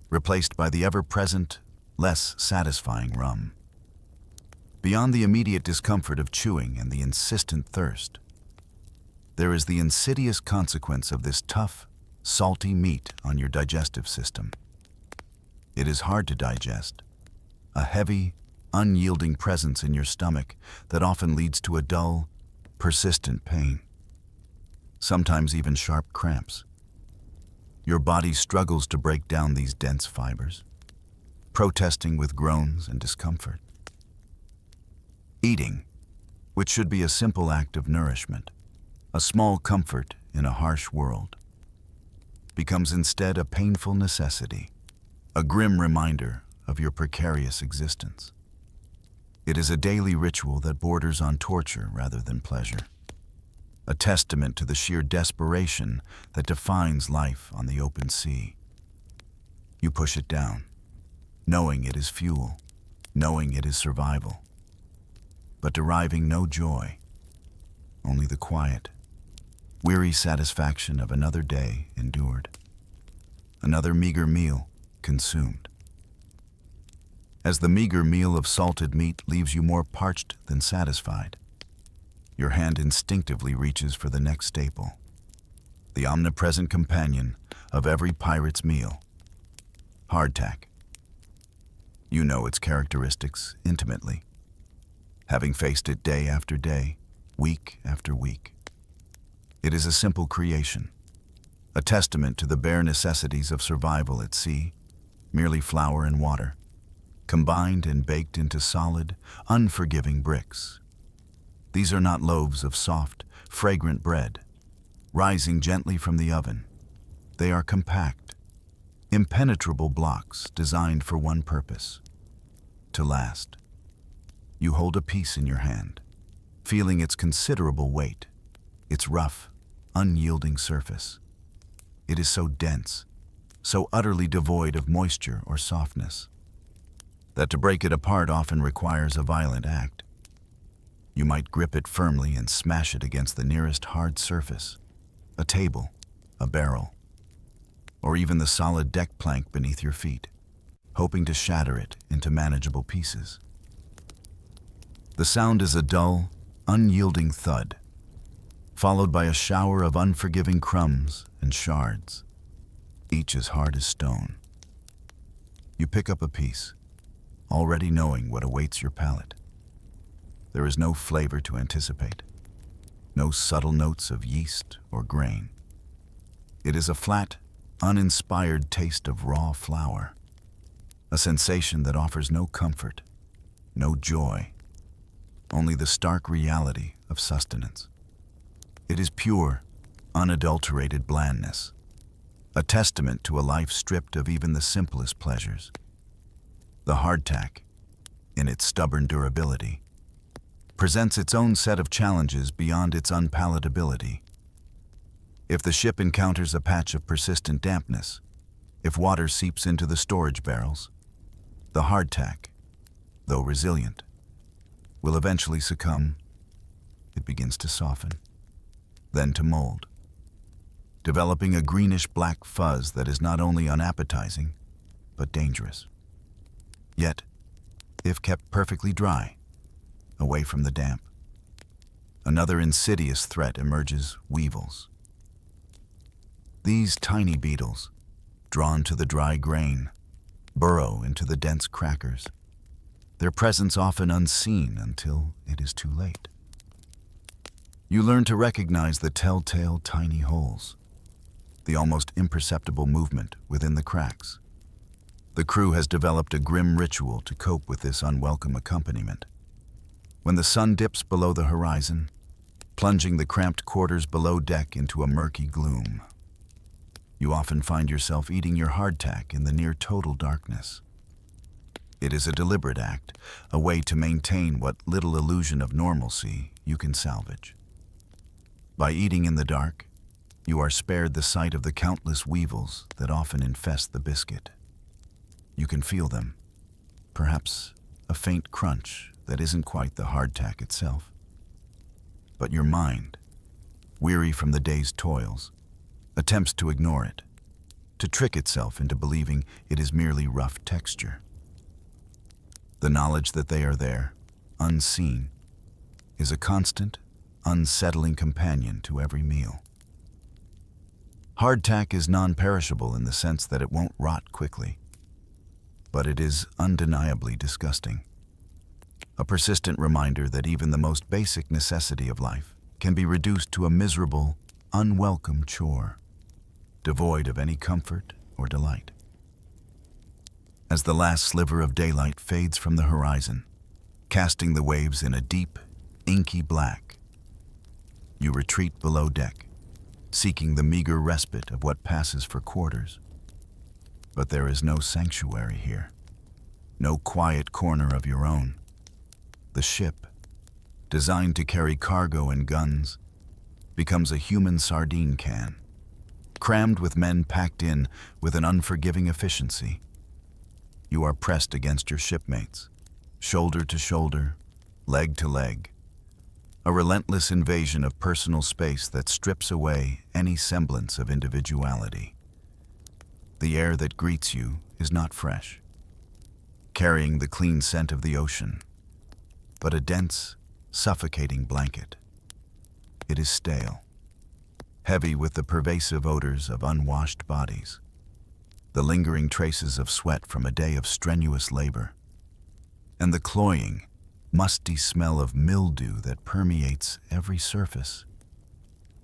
replaced by the ever-present, less satisfying rum. Beyond the immediate discomfort of chewing and the insistent thirst, there is the insidious consequence of this tough, salty meat on your digestive system. It is hard to digest, a heavy, unyielding presence in your stomach that often leads to a dull, persistent pain, sometimes even sharp cramps. Your body struggles to break down these dense fibers, protesting with groans and discomfort. Eating, which should be a simple act of nourishment, a small comfort in a harsh world, becomes instead a painful necessity, a grim reminder of your precarious existence. It is a daily ritual that borders on torture rather than pleasure, a testament to the sheer desperation that defines life on the open sea. You push it down, knowing it is fuel, knowing it is survival, but deriving no joy, only the quiet, weary satisfaction of another day endured, another meager meal consumed. As the meager meal of salted meat leaves you more parched than satisfied, your hand instinctively reaches for the next staple, the omnipresent companion of every pirate's meal, hardtack. You know its characteristics intimately, having faced it day after day, week after week. It is a simple creation, a testament to the bare necessities of survival at sea, merely flour and water, combined and baked into solid, unforgiving bricks. These are not loaves of soft, fragrant bread, rising gently from the oven. They are compact, impenetrable blocks designed for one purpose: to last. You hold a piece in your hand, feeling its considerable weight, its rough, unyielding surface. It is so dense, so utterly devoid of moisture or softness, that to break it apart often requires a violent act. You might grip it firmly and smash it against the nearest hard surface, a table, a barrel, or even the solid deck plank beneath your feet, hoping to shatter it into manageable pieces. The sound is a dull, unyielding thud, followed by a shower of unforgiving crumbs and shards, each as hard as stone. You pick up a piece, already knowing what awaits your palate. There is no flavor to anticipate, no subtle notes of yeast or grain. It is a flat, uninspired taste of raw flour, a sensation that offers no comfort, no joy, only the stark reality of sustenance. It is pure, unadulterated blandness, a testament to a life stripped of even the simplest pleasures. The hardtack, in its stubborn durability, presents its own set of challenges beyond its unpalatability. If the ship encounters a patch of persistent dampness, if water seeps into the storage barrels, the hardtack, though resilient, will eventually succumb. It begins to soften, then to mold, developing a greenish-black fuzz that is not only unappetizing, but dangerous. Yet, if kept perfectly dry, away from the damp, another insidious threat emerges: weevils. These tiny beetles, drawn to the dry grain, burrow into the dense crackers, their presence often unseen until it is too late. You learn to recognize the telltale tiny holes, the almost imperceptible movement within the cracks. The crew has developed a grim ritual to cope with this unwelcome accompaniment. When the sun dips below the horizon, plunging the cramped quarters below deck into a murky gloom, you often find yourself eating your hardtack in the near-total darkness. It is a deliberate act, a way to maintain what little illusion of normalcy you can salvage. By eating in the dark, you are spared the sight of the countless weevils that often infest the biscuit. You can feel them, perhaps a faint crunch that isn't quite the hardtack itself. But your mind, weary from the day's toils, attempts to ignore it, to trick itself into believing it is merely rough texture. The knowledge that they are there, unseen, is a constant, unsettling companion to every meal. Hardtack is non-perishable in the sense that it won't rot quickly, but it is undeniably disgusting. A persistent reminder that even the most basic necessity of life can be reduced to a miserable, unwelcome chore, devoid of any comfort or delight. As the last sliver of daylight fades from the horizon, casting the waves in a deep, inky black, you retreat below deck, seeking the meager respite of what passes for quarters. But there is no sanctuary here, no quiet corner of your own. The ship, designed to carry cargo and guns, becomes a human sardine can, crammed with men packed in with an unforgiving efficiency. You are pressed against your shipmates, shoulder to shoulder, leg to leg, a relentless invasion of personal space that strips away any semblance of individuality. The air that greets you is not fresh, carrying the clean scent of the ocean, but a dense, suffocating blanket. It is stale, heavy with the pervasive odors of unwashed bodies, the lingering traces of sweat from a day of strenuous labor, and the cloying, musty smell of mildew that permeates every surface.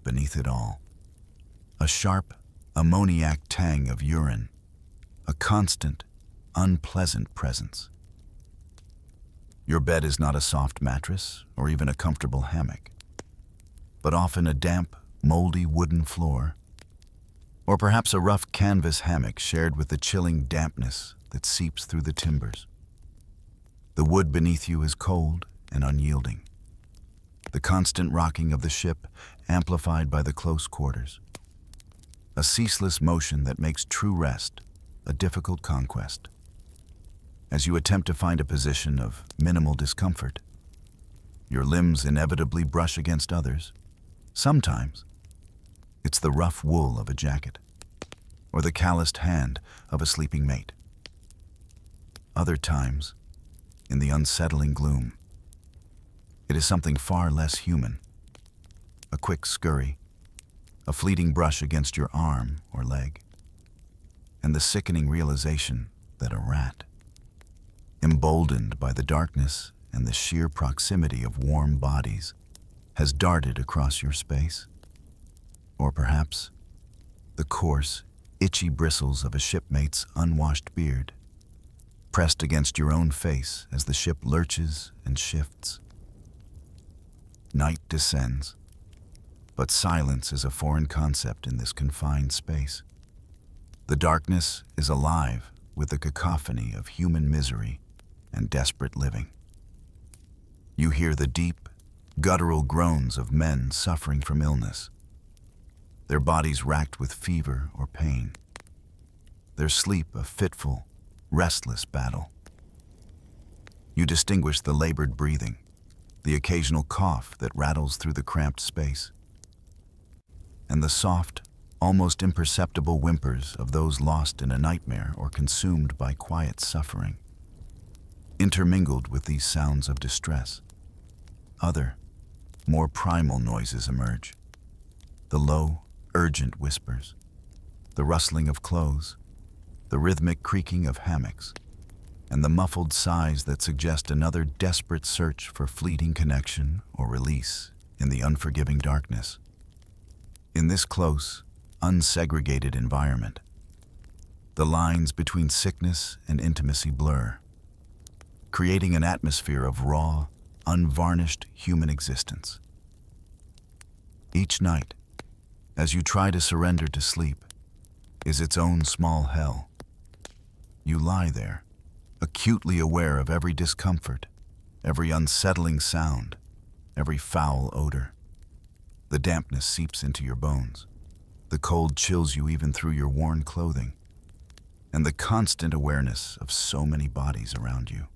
Beneath it all, a sharp, ammoniac tang of urine, a constant, unpleasant presence. Your bed is not a soft mattress or even a comfortable hammock, but often a damp, moldy wooden floor, or perhaps a rough canvas hammock shared with the chilling dampness that seeps through the timbers. The wood beneath you is cold and unyielding, the constant rocking of the ship amplified by the close quarters, a ceaseless motion that makes true rest a difficult conquest. As you attempt to find a position of minimal discomfort, your limbs inevitably brush against others. Sometimes, it's the rough wool of a jacket, or the calloused hand of a sleeping mate. Other times, in the unsettling gloom, it is something far less human. A quick scurry, a fleeting brush against your arm or leg, and the sickening realization that a rat, emboldened by the darkness and the sheer proximity of warm bodies, has darted across your space. Or perhaps the coarse, itchy bristles of a shipmate's unwashed beard, pressed against your own face as the ship lurches and shifts. Night descends, but silence is a foreign concept in this confined space. The darkness is alive with the cacophony of human misery and desperate living. You hear the deep, guttural groans of men suffering from illness, their bodies racked with fever or pain, their sleep a fitful, restless battle. You distinguish the labored breathing, the occasional cough that rattles through the cramped space, and the soft, almost imperceptible whimpers of those lost in a nightmare or consumed by quiet suffering. Intermingled with these sounds of distress, other, more primal noises emerge. The low, urgent whispers, the rustling of clothes, the rhythmic creaking of hammocks, and the muffled sighs that suggest another desperate search for fleeting connection or release in the unforgiving darkness. In this close, unsegregated environment, the lines between sickness and intimacy blur, creating an atmosphere of raw, unvarnished human existence. Each night, as you try to surrender to sleep, is its own small hell. You lie there, acutely aware of every discomfort, every unsettling sound, every foul odor. The dampness seeps into your bones. The cold chills you even through your worn clothing, and the constant awareness of so many bodies around you,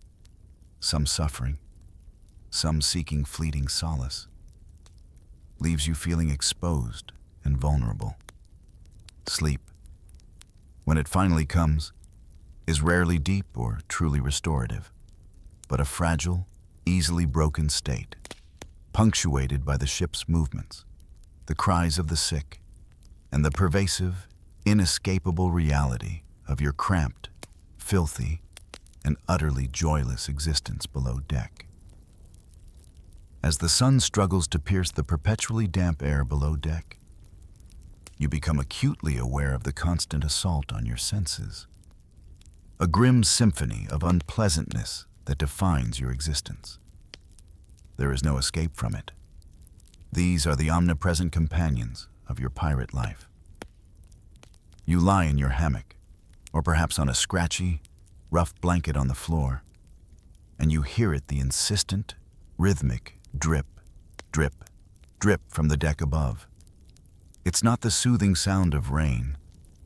some suffering, some seeking fleeting solace, leaves you feeling exposed and vulnerable. Sleep, when it finally comes, is rarely deep or truly restorative, but a fragile, easily broken state, punctuated by the ship's movements, the cries of the sick, and the pervasive, inescapable reality of your cramped, filthy, and utterly joyless existence below deck. As the sun struggles to pierce the perpetually damp air below deck, you become acutely aware of the constant assault on your senses, a grim symphony of unpleasantness that defines your existence. There is no escape from it. These are the omnipresent companions of your pirate life. You lie in your hammock, or perhaps on a scratchy, rough blanket on the floor, and you hear it, the insistent, rhythmic drip, drip, drip from the deck above. It's not the soothing sound of rain,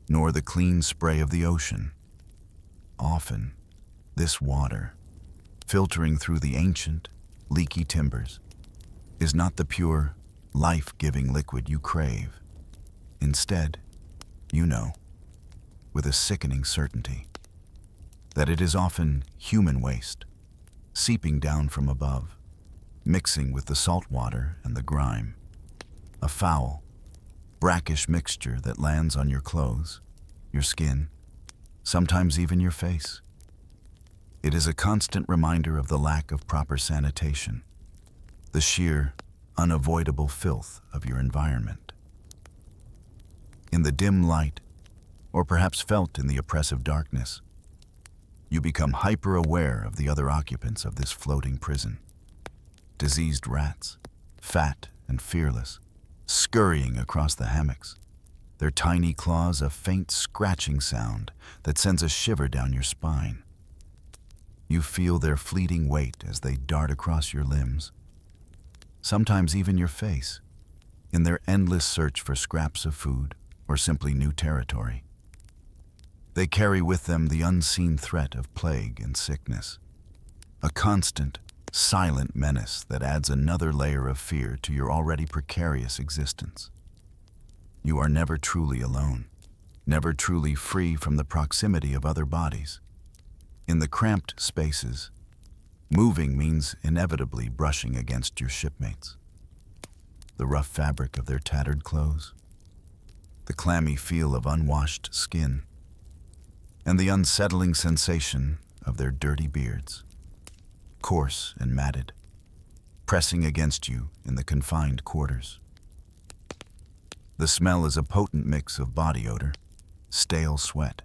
nor the clean spray of the ocean. Often, this water, filtering through the ancient, leaky timbers, is not the pure, life-giving liquid you crave. Instead, you know, with a sickening certainty, that it is often human waste, seeping down from above, mixing with the salt water and the grime, a foul, brackish mixture that lands on your clothes, your skin, sometimes even your face. It is a constant reminder of the lack of proper sanitation, the sheer, unavoidable filth of your environment. In the dim light, or perhaps felt in the oppressive darkness, you become hyper-aware of the other occupants of this floating prison. Diseased rats, fat and fearless, scurrying across the hammocks, their tiny claws a faint scratching sound that sends a shiver down your spine. You feel their fleeting weight as they dart across your limbs, sometimes even your face, in their endless search for scraps of food or simply new territory. They carry with them the unseen threat of plague and sickness, a constant, silent menace that adds another layer of fear to your already precarious existence. You are never truly alone, never truly free from the proximity of other bodies. In the cramped spaces, moving means inevitably brushing against your shipmates. The rough fabric of their tattered clothes, the clammy feel of unwashed skin, and the unsettling sensation of their dirty beards, coarse and matted, pressing against you in the confined quarters. The smell is a potent mix of body odor, stale sweat,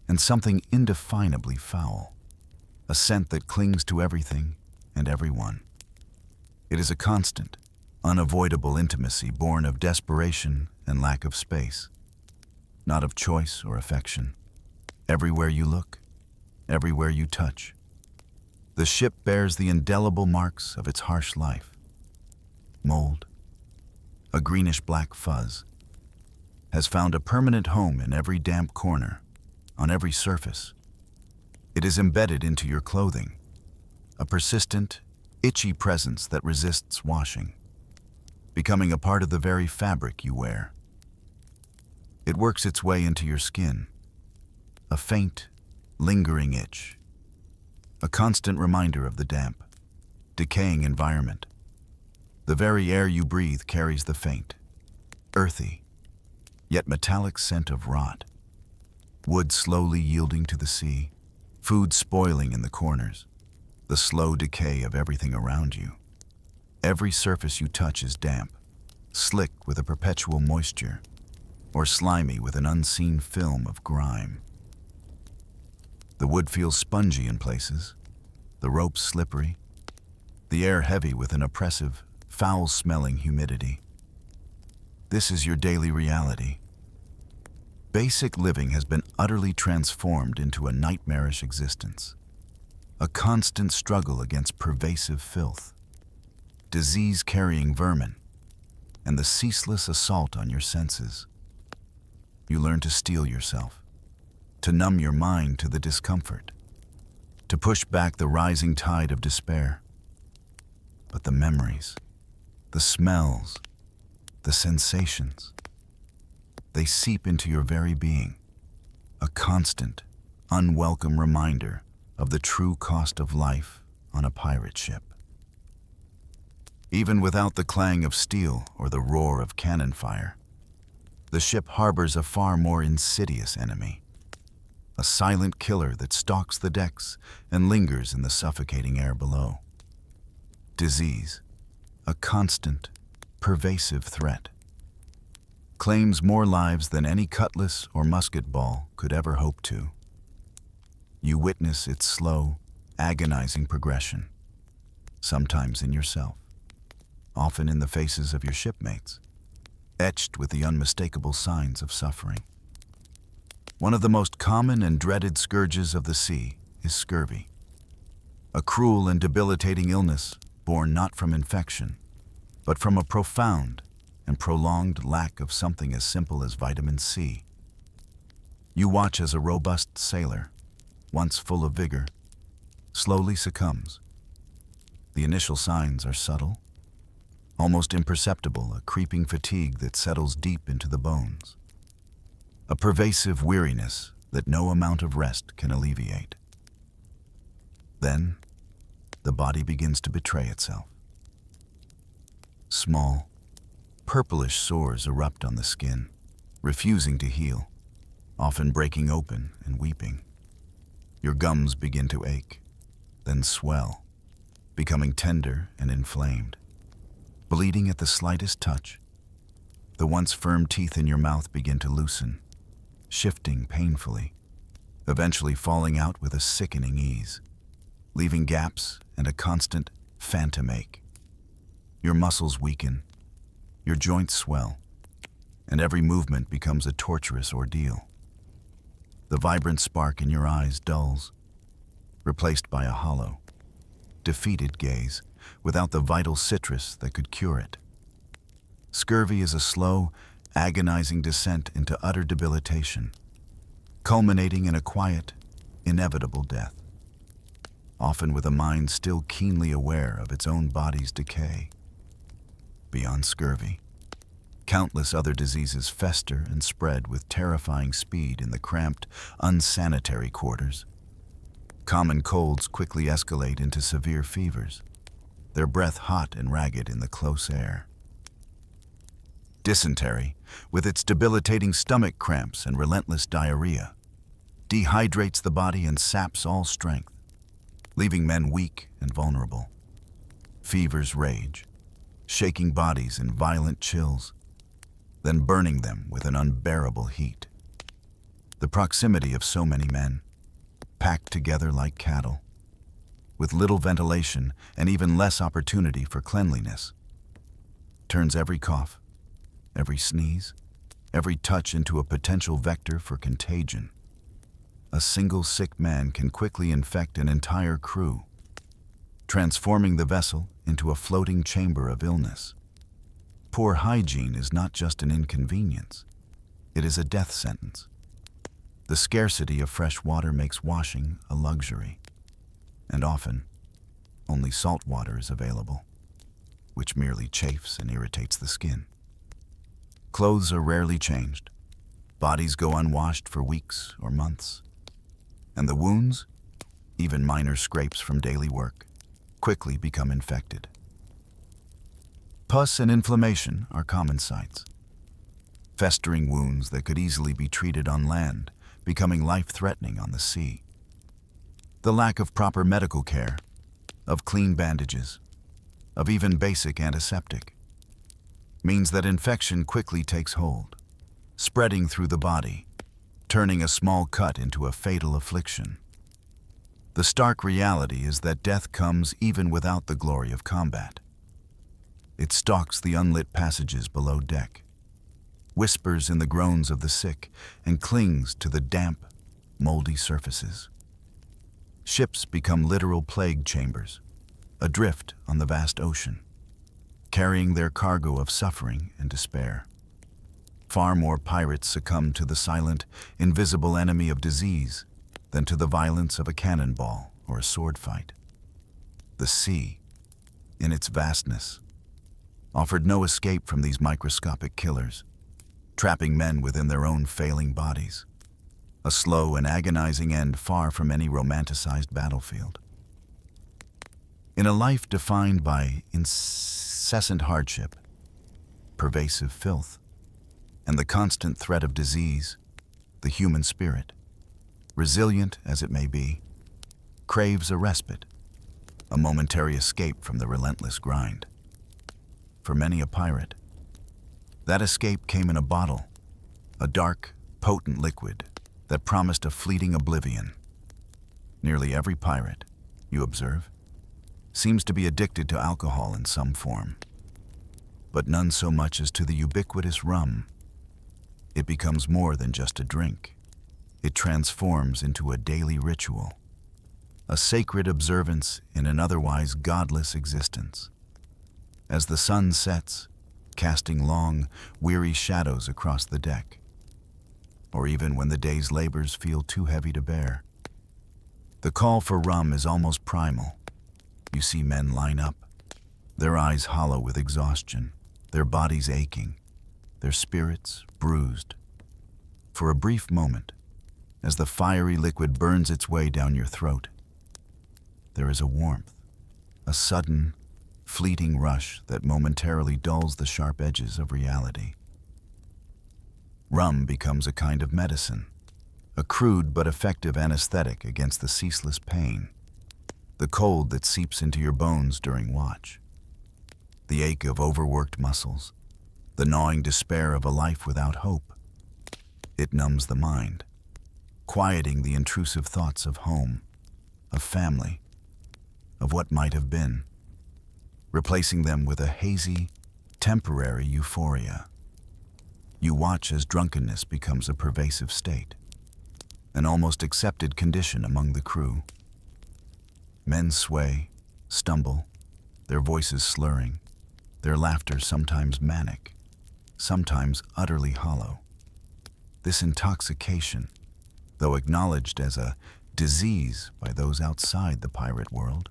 and something indefinably foul, a scent that clings to everything and everyone. It is a constant, unavoidable intimacy born of desperation and lack of space, not of choice or affection. Everywhere you look, everywhere you touch, the ship bears the indelible marks of its harsh life. Mold, a greenish-black fuzz, has found a permanent home in every damp corner, on every surface. It is embedded into your clothing, a persistent, itchy presence that resists washing, becoming a part of the very fabric you wear. It works its way into your skin, a faint, lingering itch, a constant reminder of the damp, decaying environment. The very air you breathe carries the faint, earthy, yet metallic scent of rot, wood slowly yielding to the sea, food spoiling in the corners, the slow decay of everything around you. Every surface you touch is damp, slick with a perpetual moisture, or slimy with an unseen film of grime. The wood feels spongy in places, the ropes slippery, the air heavy with an oppressive, foul-smelling humidity. This is your daily reality. Basic living has been utterly transformed into a nightmarish existence, a constant struggle against pervasive filth, disease-carrying vermin, and the ceaseless assault on your senses. You learn to steel yourself, to numb your mind to the discomfort, to push back the rising tide of despair. But the memories, the smells, the sensations, they seep into your very being, a constant, unwelcome reminder of the true cost of life on a pirate ship. Even without the clang of steel or the roar of cannon fire, the ship harbors a far more insidious enemy, a silent killer that stalks the decks and lingers in the suffocating air below. Disease, a constant, pervasive threat, claims more lives than any cutlass or musket ball could ever hope to. You witness its slow, agonizing progression, sometimes in yourself, often in the faces of your shipmates, etched with the unmistakable signs of suffering. One of the most common and dreaded scourges of the sea is scurvy, a cruel and debilitating illness born not from infection, but from a profound, and prolonged lack of something as simple as vitamin C. You watch as a robust sailor, once full of vigor, slowly succumbs. The initial signs are subtle, almost imperceptible, a creeping fatigue that settles deep into the bones, a pervasive weariness that no amount of rest can alleviate. Then, the body begins to betray itself. Small, purplish sores erupt on the skin, refusing to heal, often breaking open and weeping. Your gums begin to ache, then swell, becoming tender and inflamed. Bleeding at the slightest touch, the once firm teeth in your mouth begin to loosen, shifting painfully, eventually falling out with a sickening ease, leaving gaps and a constant phantom ache. Your muscles weaken, your joints swell, and every movement becomes a torturous ordeal. The vibrant spark in your eyes dulls, replaced by a hollow, defeated gaze without the vital citrus that could cure it. Scurvy is a slow, agonizing descent into utter debilitation, culminating in a quiet, inevitable death, often with a mind still keenly aware of its own body's decay. Beyond scurvy, countless other diseases fester and spread with terrifying speed in the cramped, unsanitary quarters. Common colds quickly escalate into severe fevers, their breath hot and ragged in the close air. Dysentery, with its debilitating stomach cramps and relentless diarrhea, dehydrates the body and saps all strength, leaving men weak and vulnerable. Fevers rage, shaking bodies in violent chills, then burning them with an unbearable heat. The proximity of so many men, packed together like cattle, with little ventilation and even less opportunity for cleanliness, turns every cough, every sneeze, every touch into a potential vector for contagion. A single sick man can quickly infect an entire crew, transforming the vessel into a floating chamber of illness. Poor hygiene is not just an inconvenience, it is a death sentence. The scarcity of fresh water makes washing a luxury, and often, only salt water is available, which merely chafes and irritates the skin. Clothes are rarely changed, bodies go unwashed for weeks or months, and the wounds, even minor scrapes from daily work, quickly become infected. Pus and inflammation are common sights. Festering wounds that could easily be treated on land, becoming life-threatening on the sea. The lack of proper medical care, of clean bandages, of even basic antiseptic, means that infection quickly takes hold, spreading through the body, turning a small cut into a fatal affliction. The stark reality is that death comes even without the glory of combat. It stalks the unlit passages below deck, whispers in the groans of the sick, and clings to the damp, moldy surfaces. Ships become literal plague chambers, adrift on the vast ocean, carrying their cargo of suffering and despair. Far more pirates succumb to the silent, invisible enemy of disease than to the violence of a cannonball or a sword fight. The sea, in its vastness, offered no escape from these microscopic killers, trapping men within their own failing bodies. A slow and agonizing end far from any romanticized battlefield. In a life defined by incessant hardship, pervasive filth, and the constant threat of disease, the human spirit, resilient as it may be, craves a respite, a momentary escape from the relentless grind. For many a pirate, that escape came in a bottle, a dark, potent liquid that promised a fleeting oblivion. Nearly every pirate, you observe, seems to be addicted to alcohol in some form, but none so much as to the ubiquitous rum. It becomes more than just a drink. It transforms into a daily ritual, a sacred observance in an otherwise godless existence. As the sun sets, casting long, weary shadows across the deck. Or even when the day's labors feel too heavy to bear. The call for rum is almost primal. You see men line up, their eyes hollow with exhaustion, their bodies aching, their spirits bruised. For a brief moment, as the fiery liquid burns its way down your throat, there is a warmth, a sudden, fleeting rush that momentarily dulls the sharp edges of reality. Rum becomes a kind of medicine, a crude but effective anesthetic against the ceaseless pain, the cold that seeps into your bones during watch, the ache of overworked muscles, the gnawing despair of a life without hope. It numbs the mind, quieting the intrusive thoughts of home, of family, of what might have been, replacing them with a hazy, temporary euphoria. You watch as drunkenness becomes a pervasive state, an almost accepted condition among the crew. Men sway, stumble, their voices slurring, their laughter sometimes manic, sometimes utterly hollow. This intoxication, though acknowledged as a disease by those outside the pirate world,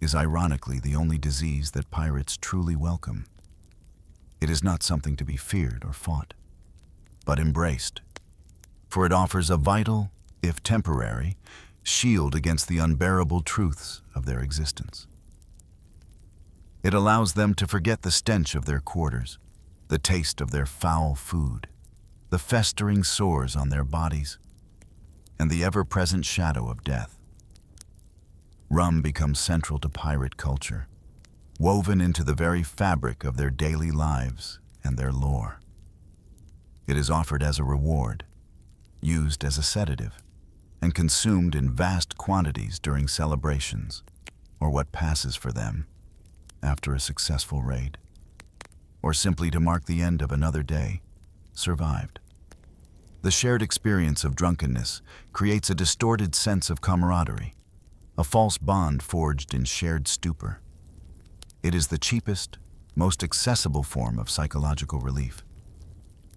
is ironically the only disease that pirates truly welcome. It is not something to be feared or fought, but embraced, for it offers a vital, if temporary, shield against the unbearable truths of their existence. It allows them to forget the stench of their quarters, the taste of their foul food, the festering sores on their bodies, and the ever-present shadow of death. Rum becomes central to pirate culture, woven into the very fabric of their daily lives and their lore. It is offered as a reward, used as a sedative, and consumed in vast quantities during celebrations, or what passes for them after a successful raid, or simply to mark the end of another day survived. The shared experience of drunkenness creates a distorted sense of camaraderie, a false bond forged in shared stupor. It is the cheapest, most accessible form of psychological relief,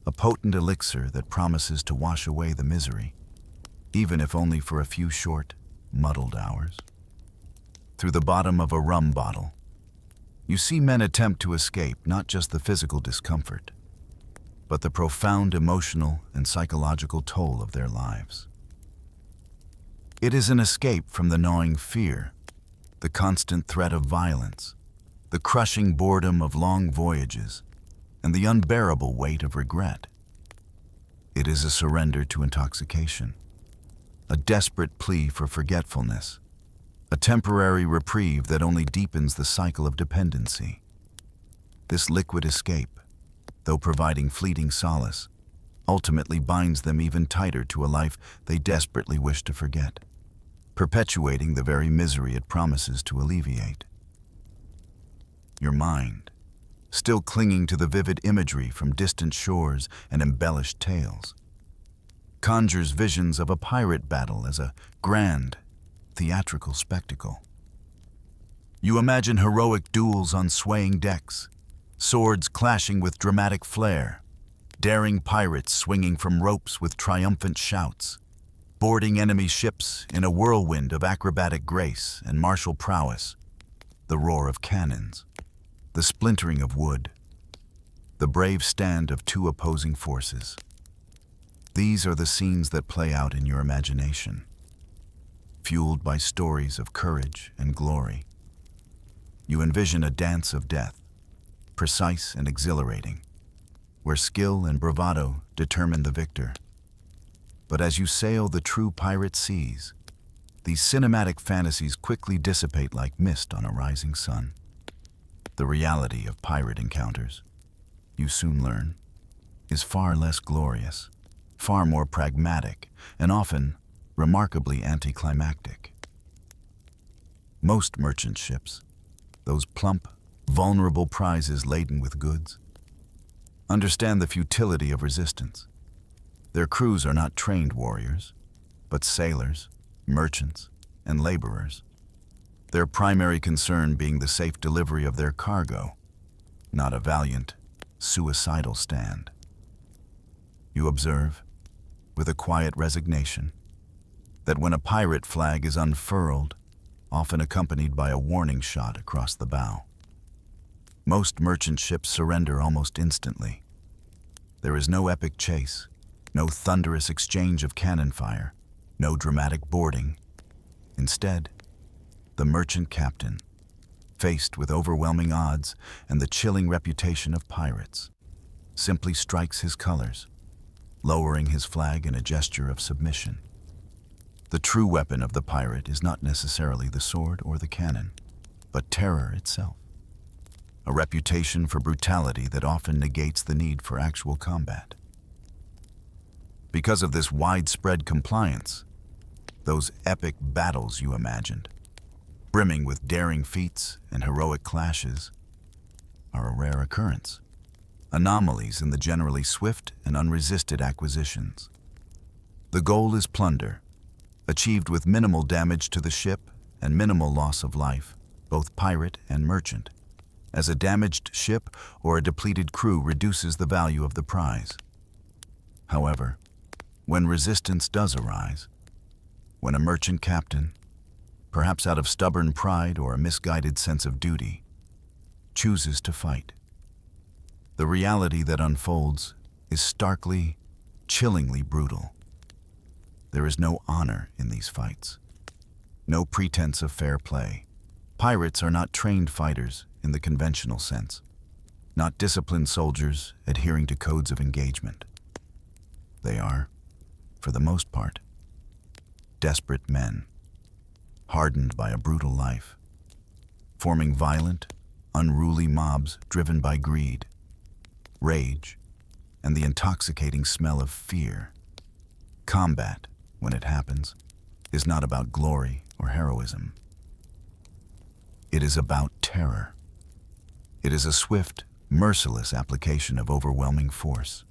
a potent elixir that promises to wash away the misery, even if only for a few short, muddled hours. Through the bottom of a rum bottle, you see men attempt to escape not just the physical discomfort, but the profound emotional and psychological toll of their lives. It is an escape from the gnawing fear, the constant threat of violence, the crushing boredom of long voyages, and the unbearable weight of regret. It is a surrender to intoxication, a desperate plea for forgetfulness, a temporary reprieve that only deepens the cycle of dependency. This liquid escape, though providing fleeting solace, ultimately binds them even tighter to a life they desperately wish to forget, perpetuating the very misery it promises to alleviate. Your mind, still clinging to the vivid imagery from distant shores and embellished tales, conjures visions of a pirate battle as a grand, theatrical spectacle. You imagine heroic duels on swaying decks, swords clashing with dramatic flair, daring pirates swinging from ropes with triumphant shouts, boarding enemy ships in a whirlwind of acrobatic grace and martial prowess, the roar of cannons, the splintering of wood, the brave stand of two opposing forces. These are the scenes that play out in your imagination, fueled by stories of courage and glory. You envision a dance of death, precise and exhilarating, where skill and bravado determine the victor. But as you sail the true pirate seas, these cinematic fantasies quickly dissipate like mist on a rising sun. The reality of pirate encounters, you soon learn, is far less glorious, far more pragmatic, and often remarkably anticlimactic. Most merchant ships, those plump, vulnerable prizes laden with goods, understand the futility of resistance. Their crews are not trained warriors, but sailors, merchants, and laborers, their primary concern being the safe delivery of their cargo. not a valiant, suicidal stand. You observe, with a quiet resignation, that when a pirate flag is unfurled, often accompanied by a warning shot across the bow, most merchant ships surrender almost instantly. There is no epic chase, no thunderous exchange of cannon fire, no dramatic boarding. Instead, the merchant captain, faced with overwhelming odds and the chilling reputation of pirates, simply strikes his colors, lowering his flag in a gesture of submission. The true weapon of the pirate is not necessarily the sword or the cannon, but terror itself, a reputation for brutality that often negates the need for actual combat. Because of this widespread compliance, those epic battles you imagined, brimming with daring feats and heroic clashes, are a rare occurrence, anomalies in the generally swift and unresisted acquisitions. The goal is plunder, achieved with minimal damage to the ship and minimal loss of life, both pirate and merchant, as a damaged ship or a depleted crew reduces the value of the prize. However, when resistance does arise, when a merchant captain, perhaps out of stubborn pride or a misguided sense of duty, chooses to fight, the reality that unfolds is starkly, chillingly brutal. There is no honor in these fights, no pretense of fair play. Pirates are not trained fighters in the conventional sense, not disciplined soldiers adhering to codes of engagement. They are, for the most part, desperate men, hardened by a brutal life, forming violent, unruly mobs driven by greed, rage, and the intoxicating smell of fear. Combat, when it happens, is not about glory or heroism. It is about terror. It is a swift, merciless application of overwhelming force,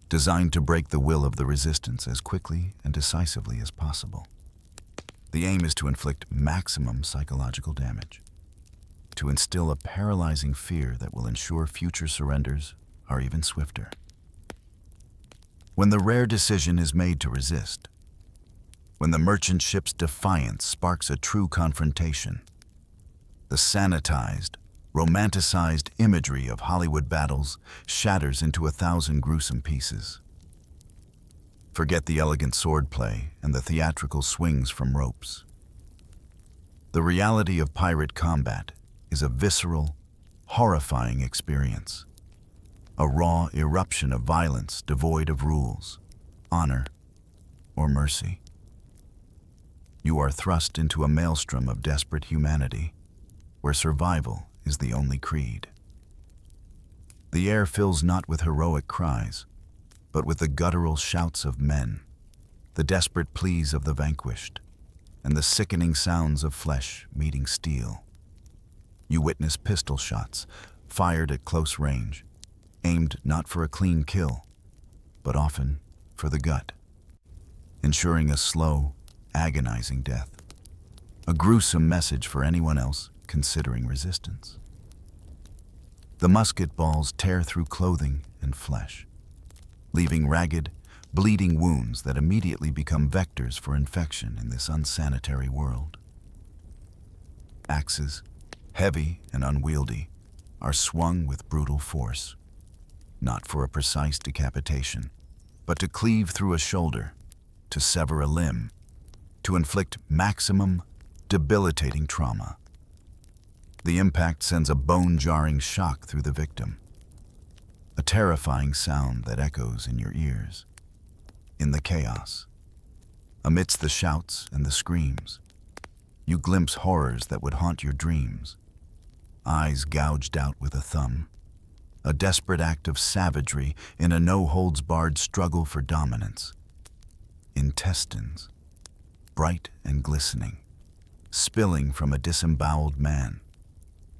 designed to break the will of the resistance as quickly and decisively as possible. The aim is to inflict maximum psychological damage, to instill a paralyzing fear that will ensure future surrenders are even swifter. When the rare decision is made to resist, when the merchant ship's defiance sparks a true confrontation, the sanitized, romanticized imagery of Hollywood battles shatters into 1,000 gruesome pieces. Forget the elegant swordplay and the theatrical swings from ropes. The reality of pirate combat is a visceral, horrifying experience, a raw eruption of violence devoid of rules, honor, or mercy. You are thrust into a maelstrom of desperate humanity, where survival is the only creed. The air fills not with heroic cries, but with the guttural shouts of men, the desperate pleas of the vanquished, and the sickening sounds of flesh meeting steel. You witness pistol shots, fired at close range, aimed not for a clean kill, but often for the gut, ensuring a slow, agonizing death, a gruesome message for anyone else considering resistance. The musket balls tear through clothing and flesh, leaving ragged, bleeding wounds that immediately become vectors for infection in this unsanitary world. Axes, heavy and unwieldy, are swung with brutal force, not for a precise decapitation, but to cleave through a shoulder, to sever a limb, to inflict maximum, debilitating trauma. The impact sends a bone-jarring shock through the victim, a terrifying sound that echoes in your ears. In the chaos, amidst the shouts and the screams, you glimpse horrors that would haunt your dreams. Eyes gouged out with a thumb, a desperate act of savagery in a no-holds-barred struggle for dominance. Intestines, bright and glistening, spilling from a disemboweled man,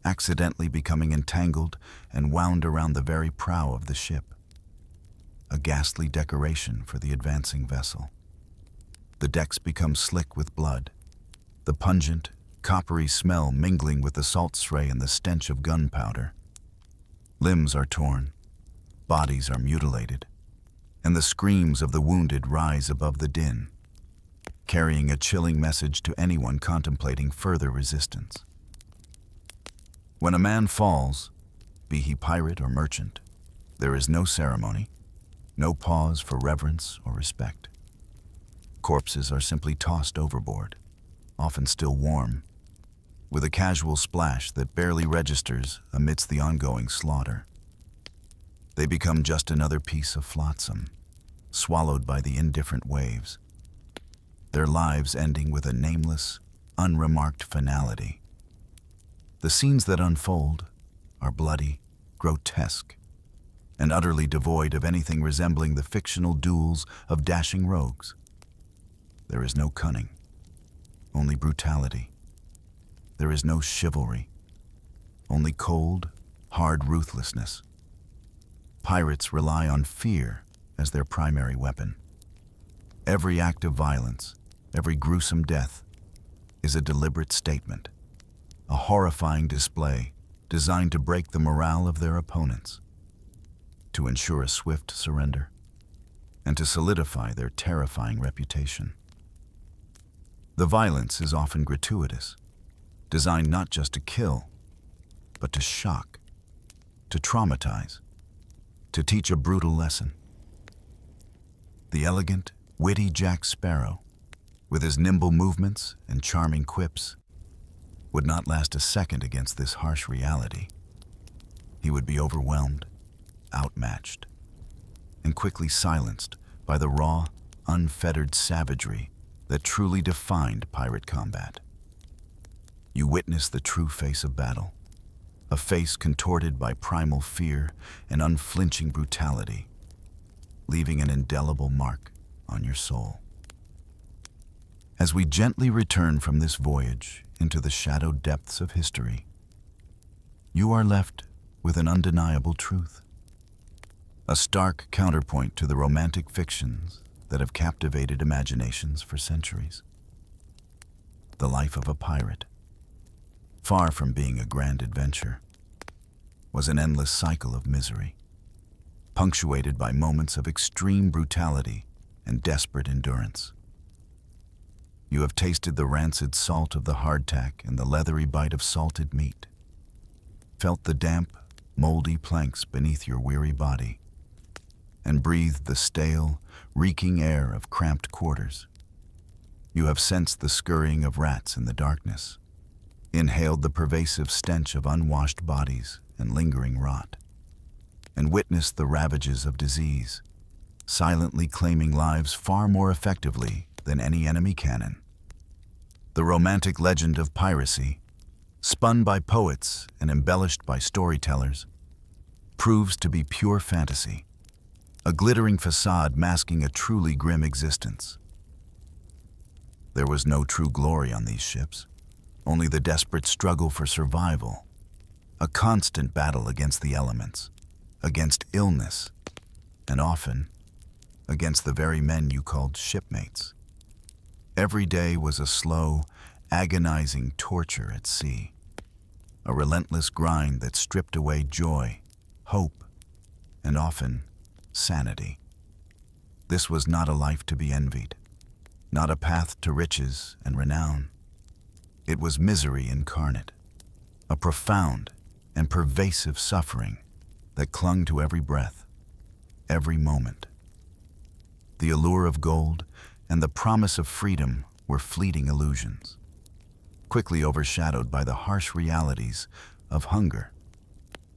accidentally becoming entangled and wound around the very prow of the ship. A ghastly decoration for the advancing vessel. The decks become slick with blood, the pungent, coppery smell mingling with the salt spray and the stench of gunpowder. Limbs are torn, bodies are mutilated, and the screams of the wounded rise above the din, carrying a chilling message to anyone contemplating further resistance. When a man falls, be he pirate or merchant, there is no ceremony, no pause for reverence or respect. Corpses are simply tossed overboard, often still warm, with a casual splash that barely registers amidst the ongoing slaughter. They become just another piece of flotsam, swallowed by the indifferent waves, their lives ending with a nameless, unremarked finality. The scenes that unfold are bloody, grotesque, and utterly devoid of anything resembling the fictional duels of dashing rogues. There is no cunning, only brutality. There is no chivalry, only cold, hard ruthlessness. Pirates rely on fear as their primary weapon. Every act of violence, every gruesome death, is a deliberate statement, a horrifying display designed to break the morale of their opponents, to ensure a swift surrender, and to solidify their terrifying reputation. The violence is often gratuitous, designed not just to kill, but to shock, to traumatize, to teach a brutal lesson. The elegant, witty Jack Sparrow, with his nimble movements and charming quips, would not last a second against this harsh reality. He would be overwhelmed, outmatched, and quickly silenced by the raw, unfettered savagery that truly defined pirate combat. You witness the true face of battle, a face contorted by primal fear and unflinching brutality, leaving an indelible mark on your soul. As we gently return from this voyage into the shadowed depths of history, you are left with an undeniable truth, a stark counterpoint to the romantic fictions that have captivated imaginations for centuries. The life of a pirate, far from being a grand adventure, was an endless cycle of misery, punctuated by moments of extreme brutality and desperate endurance. You have tasted the rancid salt of the hardtack and the leathery bite of salted meat, felt the damp, moldy planks beneath your weary body, and breathed the stale, reeking air of cramped quarters. You have sensed the scurrying of rats in the darkness, inhaled the pervasive stench of unwashed bodies and lingering rot, and witnessed the ravages of disease, silently claiming lives far more effectively than any enemy cannon. The romantic legend of piracy, spun by poets and embellished by storytellers, proves to be pure fantasy, a glittering facade masking a truly grim existence. There was no true glory on these ships, only the desperate struggle for survival, a constant battle against the elements, against illness, and often against the very men you called shipmates. Every day was a slow, agonizing torture at sea, a relentless grind that stripped away joy, hope, and often sanity. This was not a life to be envied, not a path to riches and renown. It was misery incarnate, a profound and pervasive suffering that clung to every breath, every moment. The allure of gold and the promise of freedom were fleeting illusions, quickly overshadowed by the harsh realities of hunger,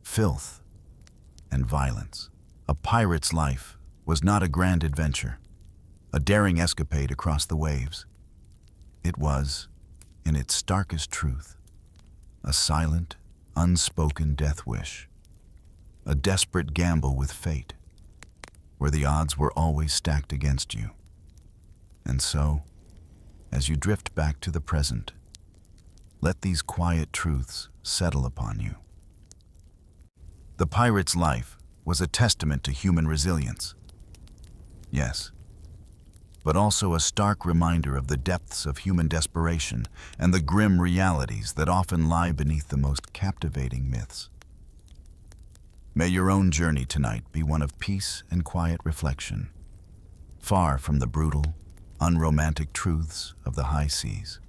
filth, and violence. A pirate's life was not a grand adventure, a daring escapade across the waves. It was, in its starkest truth, a silent, unspoken death wish, a desperate gamble with fate, where the odds were always stacked against you. And so, as you drift back to the present, let these quiet truths settle upon you. The pirate's life was a testament to human resilience, yes, but also a stark reminder of the depths of human desperation and the grim realities that often lie beneath the most captivating myths. May your own journey tonight be one of peace and quiet reflection, far from the brutal, unromantic truths of the high seas.